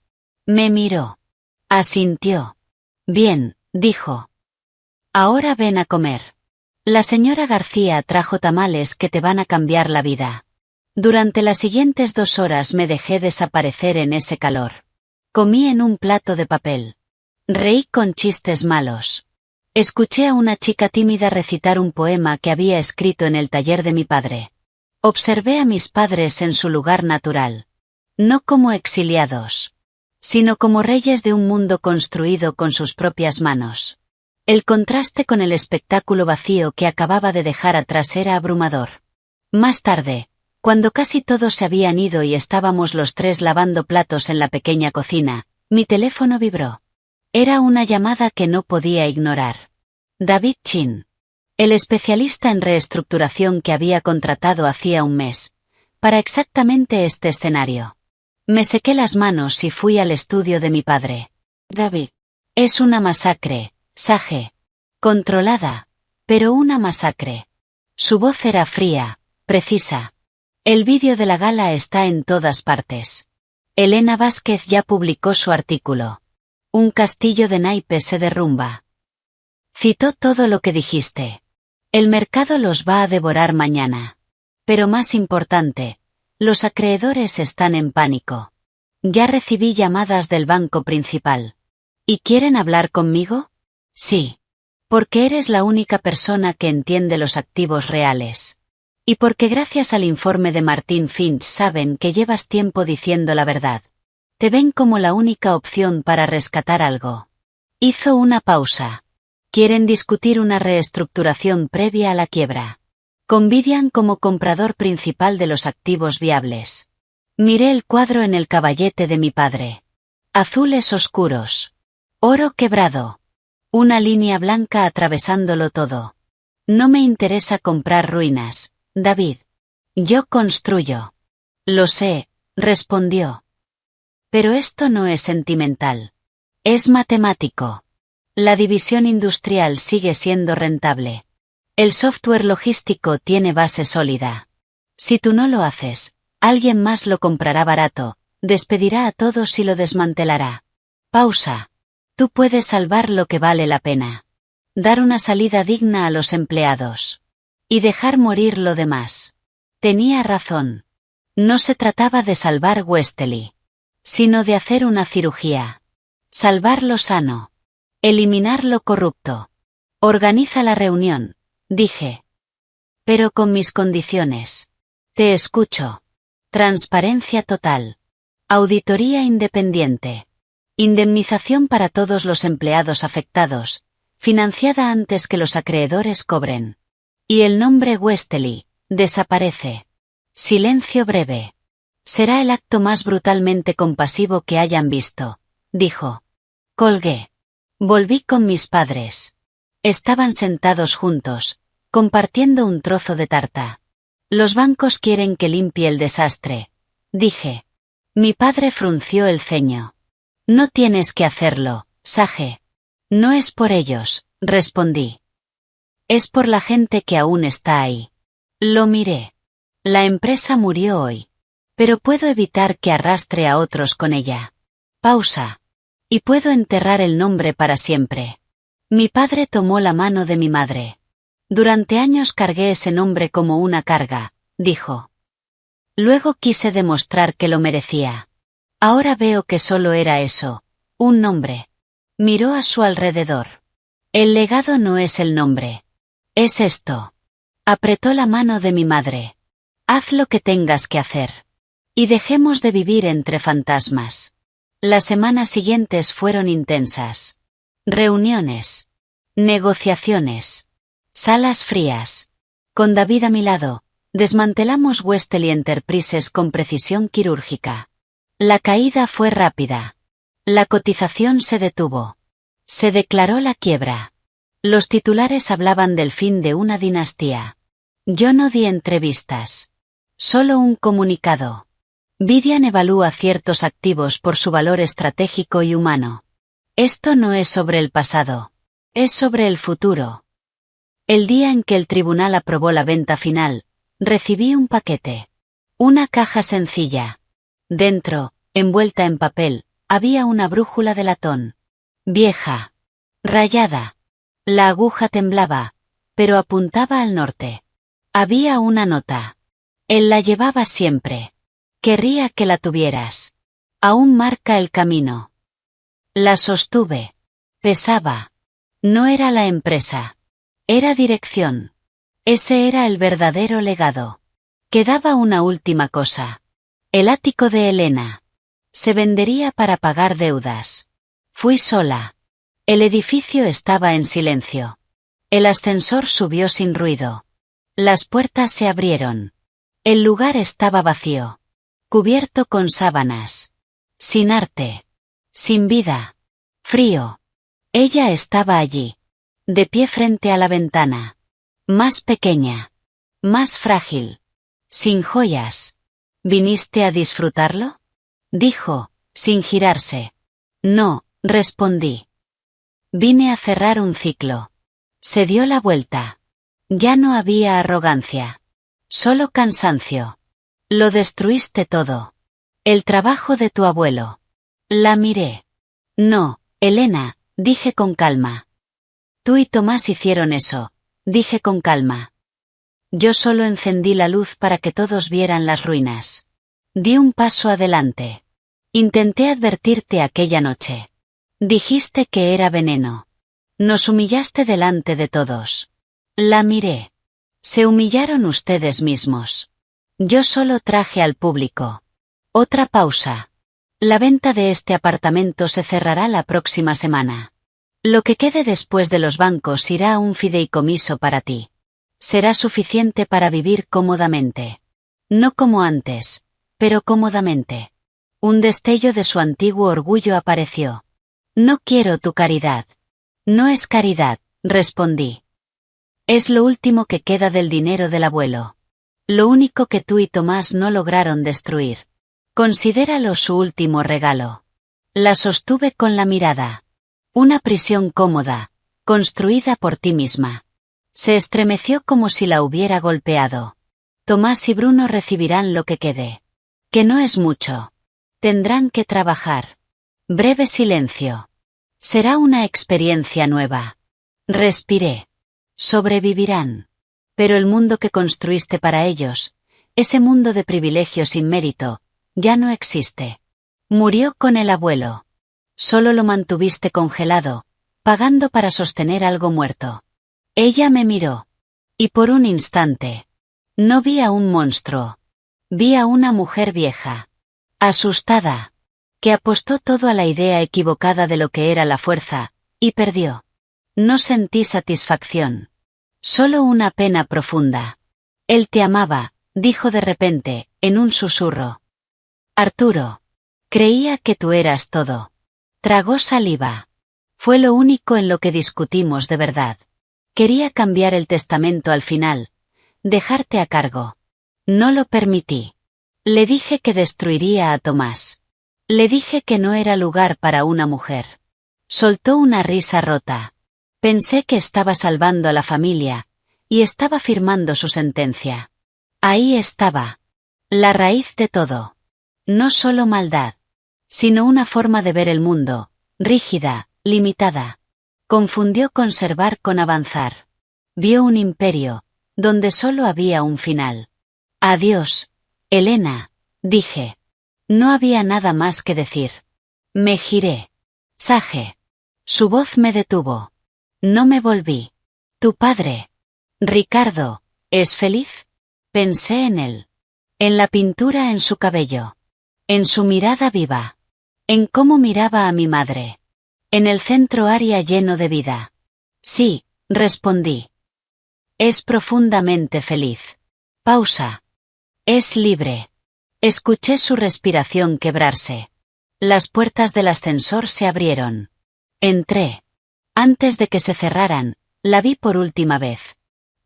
Me miró. Asintió. Bien, dijo. Ahora ven a comer. La señora García trajo tamales que te van a cambiar la vida. Durante las siguientes 2 horas me dejé desaparecer en ese calor. Comí en un plato de papel. Reí con chistes malos. Escuché a una chica tímida recitar un poema que había escrito en el taller de mi padre. Observé a mis padres en su lugar natural. No como exiliados, sino como reyes de un mundo construido con sus propias manos. El contraste con el espectáculo vacío que acababa de dejar atrás era abrumador. Más tarde, cuando casi todos se habían ido y estábamos los 3 lavando platos en la pequeña cocina, mi teléfono vibró. Era una llamada que no podía ignorar. David Chin. El especialista en reestructuración que había contratado hacía un mes. Para exactamente este escenario. Me sequé las manos y fui al estudio de mi padre. David. Es una masacre, Sage. Controlada. Pero una masacre. Su voz era fría, precisa. El vídeo de la gala está en todas partes. Elena Vázquez ya publicó su artículo. Un castillo de naipes se derrumba. Citó todo lo que dijiste. El mercado los va a devorar mañana. Pero más importante, los acreedores están en pánico. Ya recibí llamadas del banco principal. ¿Y quieren hablar conmigo? Sí. Porque eres la única persona que entiende los activos reales. Y porque gracias al informe de Martin Finch saben que llevas tiempo diciendo la verdad. Te ven como la única opción para rescatar algo. Hizo una pausa. Quieren discutir una reestructuración previa a la quiebra. Con Vidian como comprador principal de los activos viables. Miré el cuadro en el caballete de mi padre. Azules oscuros. Oro quebrado. Una línea blanca atravesándolo todo. No me interesa comprar ruinas, David. Yo construyo. Lo sé, respondió. Pero esto no es sentimental. Es matemático. La división industrial sigue siendo rentable. El software logístico tiene base sólida. Si tú no lo haces, alguien más lo comprará barato, despedirá a todos y lo desmantelará. Pausa. Tú puedes salvar lo que vale la pena. Dar una salida digna a los empleados. Y dejar morir lo demás. Tenía razón. No se trataba de salvar Westley, sino de hacer una cirugía. Salvar lo sano. Eliminar lo corrupto. Organiza la reunión, dije. Pero con mis condiciones. Te escucho. Transparencia total. Auditoría independiente. Indemnización para todos los empleados afectados, financiada antes que los acreedores cobren. Y el nombre Westley desaparece. Silencio breve. Será el acto más brutalmente compasivo que hayan visto, dijo. Colgué. Volví con mis padres. Estaban sentados juntos, compartiendo un trozo de tarta. Los bancos quieren que limpie el desastre, dije. Mi padre frunció el ceño. No tienes que hacerlo, Sage. No es por ellos, respondí. Es por la gente que aún está ahí. Lo miré. La empresa murió hoy. Pero puedo evitar que arrastre a otros con ella. Pausa. Y puedo enterrar el nombre para siempre. Mi padre tomó la mano de mi madre. Durante años cargué ese nombre como una carga, dijo. Luego quise demostrar que lo merecía. Ahora veo que solo era eso, un nombre. Miró a su alrededor. El legado no es el nombre. Es esto. Apretó la mano de mi madre. Haz lo que tengas que hacer. Y dejemos de vivir entre fantasmas. Las semanas siguientes fueron intensas. Reuniones. Negociaciones. Salas frías. Con David a mi lado, desmantelamos Westley Enterprises con precisión quirúrgica. La caída fue rápida. La cotización se detuvo. Se declaró la quiebra. Los titulares hablaban del fin de una dinastía. Yo no di entrevistas. Solo un comunicado. Vidian evalúa ciertos activos por su valor estratégico y humano. Esto no es sobre el pasado. Es sobre el futuro. El día en que el tribunal aprobó la venta final, recibí un paquete. Una caja sencilla. Dentro, envuelta en papel, había una brújula de latón. Vieja. Rayada. La aguja temblaba, pero apuntaba al norte. Había una nota. Él la llevaba siempre. Querría que la tuvieras. Aún marca el camino. La sostuve. Pesaba. No era la empresa. Era dirección. Ese era el verdadero legado. Quedaba una última cosa. El ático de Elena. Se vendería para pagar deudas. Fui sola. El edificio estaba en silencio. El ascensor subió sin ruido. Las puertas se abrieron. El lugar estaba vacío. Cubierto con sábanas. Sin arte. Sin vida. Frío. Ella estaba allí. De pie frente a la ventana. Más pequeña. Más frágil. Sin joyas. ¿Viniste a disfrutarlo? Dijo, sin girarse. No, respondí. Vine a cerrar un ciclo. Se dio la vuelta. Ya no había arrogancia. Solo cansancio. Lo destruiste todo. El trabajo de tu abuelo. La miré. No, Elena, dije con calma. Tú y Tomás hicieron eso, dije con calma. Yo solo encendí la luz para que todos vieran las ruinas. Di un paso adelante. Intenté advertirte aquella noche. Dijiste que era veneno. Nos humillaste delante de todos. La miré. Se humillaron ustedes mismos. Yo solo traje al público. Otra pausa. La venta de este apartamento se cerrará la próxima semana. Lo que quede después de los bancos irá a un fideicomiso para ti. Será suficiente para vivir cómodamente. No como antes, pero cómodamente. Un destello de su antiguo orgullo apareció. No quiero tu caridad. No es caridad, respondí. Es lo último que queda del dinero del abuelo. Lo único que tú y Tomás no lograron destruir. Considéralo su último regalo. La sostuve con la mirada. Una prisión cómoda, construida por ti misma. Se estremeció como si la hubiera golpeado. Tomás y Bruno recibirán lo que quede. Que no es mucho. Tendrán que trabajar. Breve silencio. Será una experiencia nueva. Respiré. Sobrevivirán. Pero el mundo que construiste para ellos, ese mundo de privilegios sin mérito, ya no existe. Murió con el abuelo. Solo lo mantuviste congelado, pagando para sostener algo muerto. Ella me miró. Y por un instante. No vi a un monstruo. Vi a una mujer vieja. Asustada. Que apostó todo a la idea equivocada de lo que era la fuerza, y perdió. No sentí satisfacción. Solo una pena profunda. Él te amaba, dijo de repente, en un susurro. Arturo. Creía que tú eras todo. Tragó saliva. Fue lo único en lo que discutimos de verdad. Quería cambiar el testamento al final. Dejarte a cargo. No lo permití. Le dije que destruiría a Tomás. Le dije que no era lugar para una mujer. Soltó una risa rota. Pensé que estaba salvando a la familia, y estaba firmando su sentencia. Ahí estaba. La raíz de todo. No solo maldad, sino una forma de ver el mundo, rígida, limitada. Confundió conservar con avanzar. Vio un imperio, donde solo había un final. Adiós, Elena, dije. No había nada más que decir. Me giré. Sage. Su voz me detuvo. No me volví. Tu padre. Ricardo, ¿es feliz? Pensé en él. En la pintura en su cabello. En su mirada viva. En cómo miraba a mi madre. En el centro área lleno de vida. Sí, respondí. Es profundamente feliz. Pausa. Es libre. Escuché su respiración quebrarse. Las puertas del ascensor se abrieron. Entré. Antes de que se cerraran, la vi por última vez.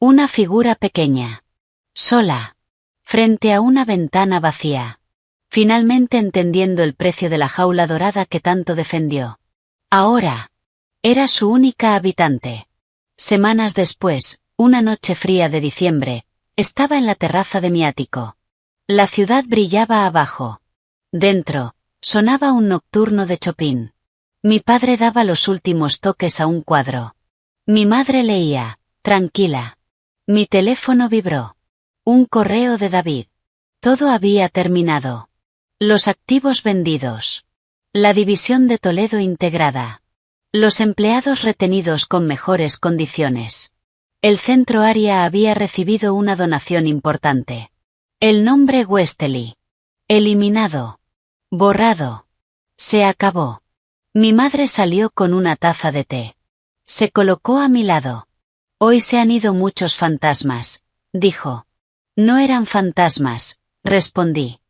Una figura pequeña. Sola. Frente a una ventana vacía. Finalmente entendiendo el precio de la jaula dorada que tanto defendió. Ahora. Era su única habitante. Semanas después, una noche fría de diciembre, estaba en la terraza de mi ático. La ciudad brillaba abajo. Dentro, sonaba un nocturno de Chopin. Mi padre daba los últimos toques a un cuadro. Mi madre leía, tranquila. Mi teléfono vibró. Un correo de David. Todo había terminado. Los activos vendidos. La división de Toledo integrada. Los empleados retenidos con mejores condiciones. El centro área había recibido una donación importante. El nombre Westley. Eliminado. Borrado. Se acabó. Mi madre salió con una taza de té. Se colocó a mi lado. Hoy se han ido muchos fantasmas, dijo. No eran fantasmas, respondí.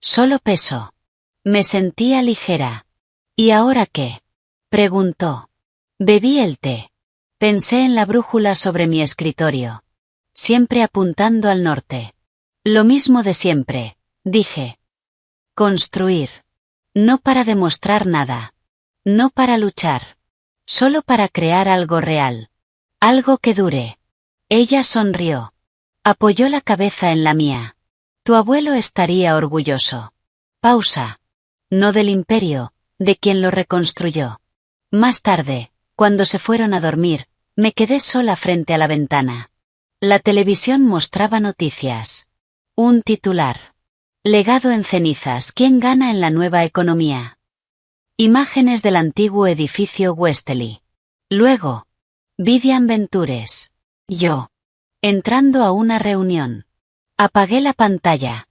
Solo peso. Me sentía ligera. ¿Y ahora qué? Preguntó. Bebí el té. Pensé en la brújula sobre mi escritorio. Siempre apuntando al norte. Lo mismo de siempre, dije. Construir. No para demostrar nada. No para luchar. Solo para crear algo real. Algo que dure. Ella sonrió. Apoyó la cabeza en la mía. Tu abuelo estaría orgulloso. Pausa. No del imperio, de quien lo reconstruyó. Más tarde, cuando se fueron a dormir, me quedé sola frente a la ventana. La televisión mostraba noticias. Un titular. Legado en cenizas. ¿Quién gana en la nueva economía? Imágenes del antiguo edificio Westley. Luego. Vivian Ventures. Yo. Entrando a una reunión. Apagué la pantalla.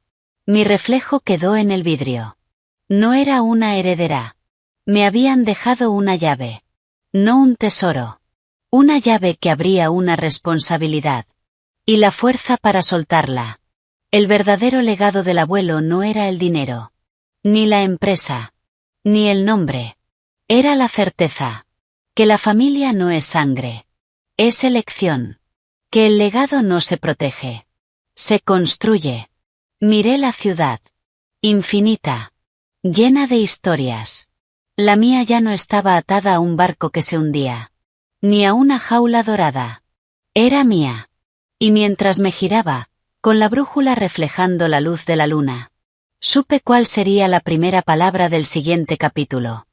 Mi reflejo quedó en el vidrio. No era una heredera. Me habían dejado una llave. No un tesoro. Una llave que abría una responsabilidad. Y la fuerza para soltarla. El verdadero legado del abuelo no era el dinero. Ni la empresa. Ni el nombre. Era la certeza. Que la familia no es sangre. Es elección. Que el legado no se protege. Se construye. Miré la ciudad. Infinita. Llena de historias. La mía ya no estaba atada a un barco que se hundía. Ni a una jaula dorada. Era mía. Y mientras me giraba, con la brújula reflejando la luz de la luna, supe cuál sería la primera palabra del siguiente capítulo.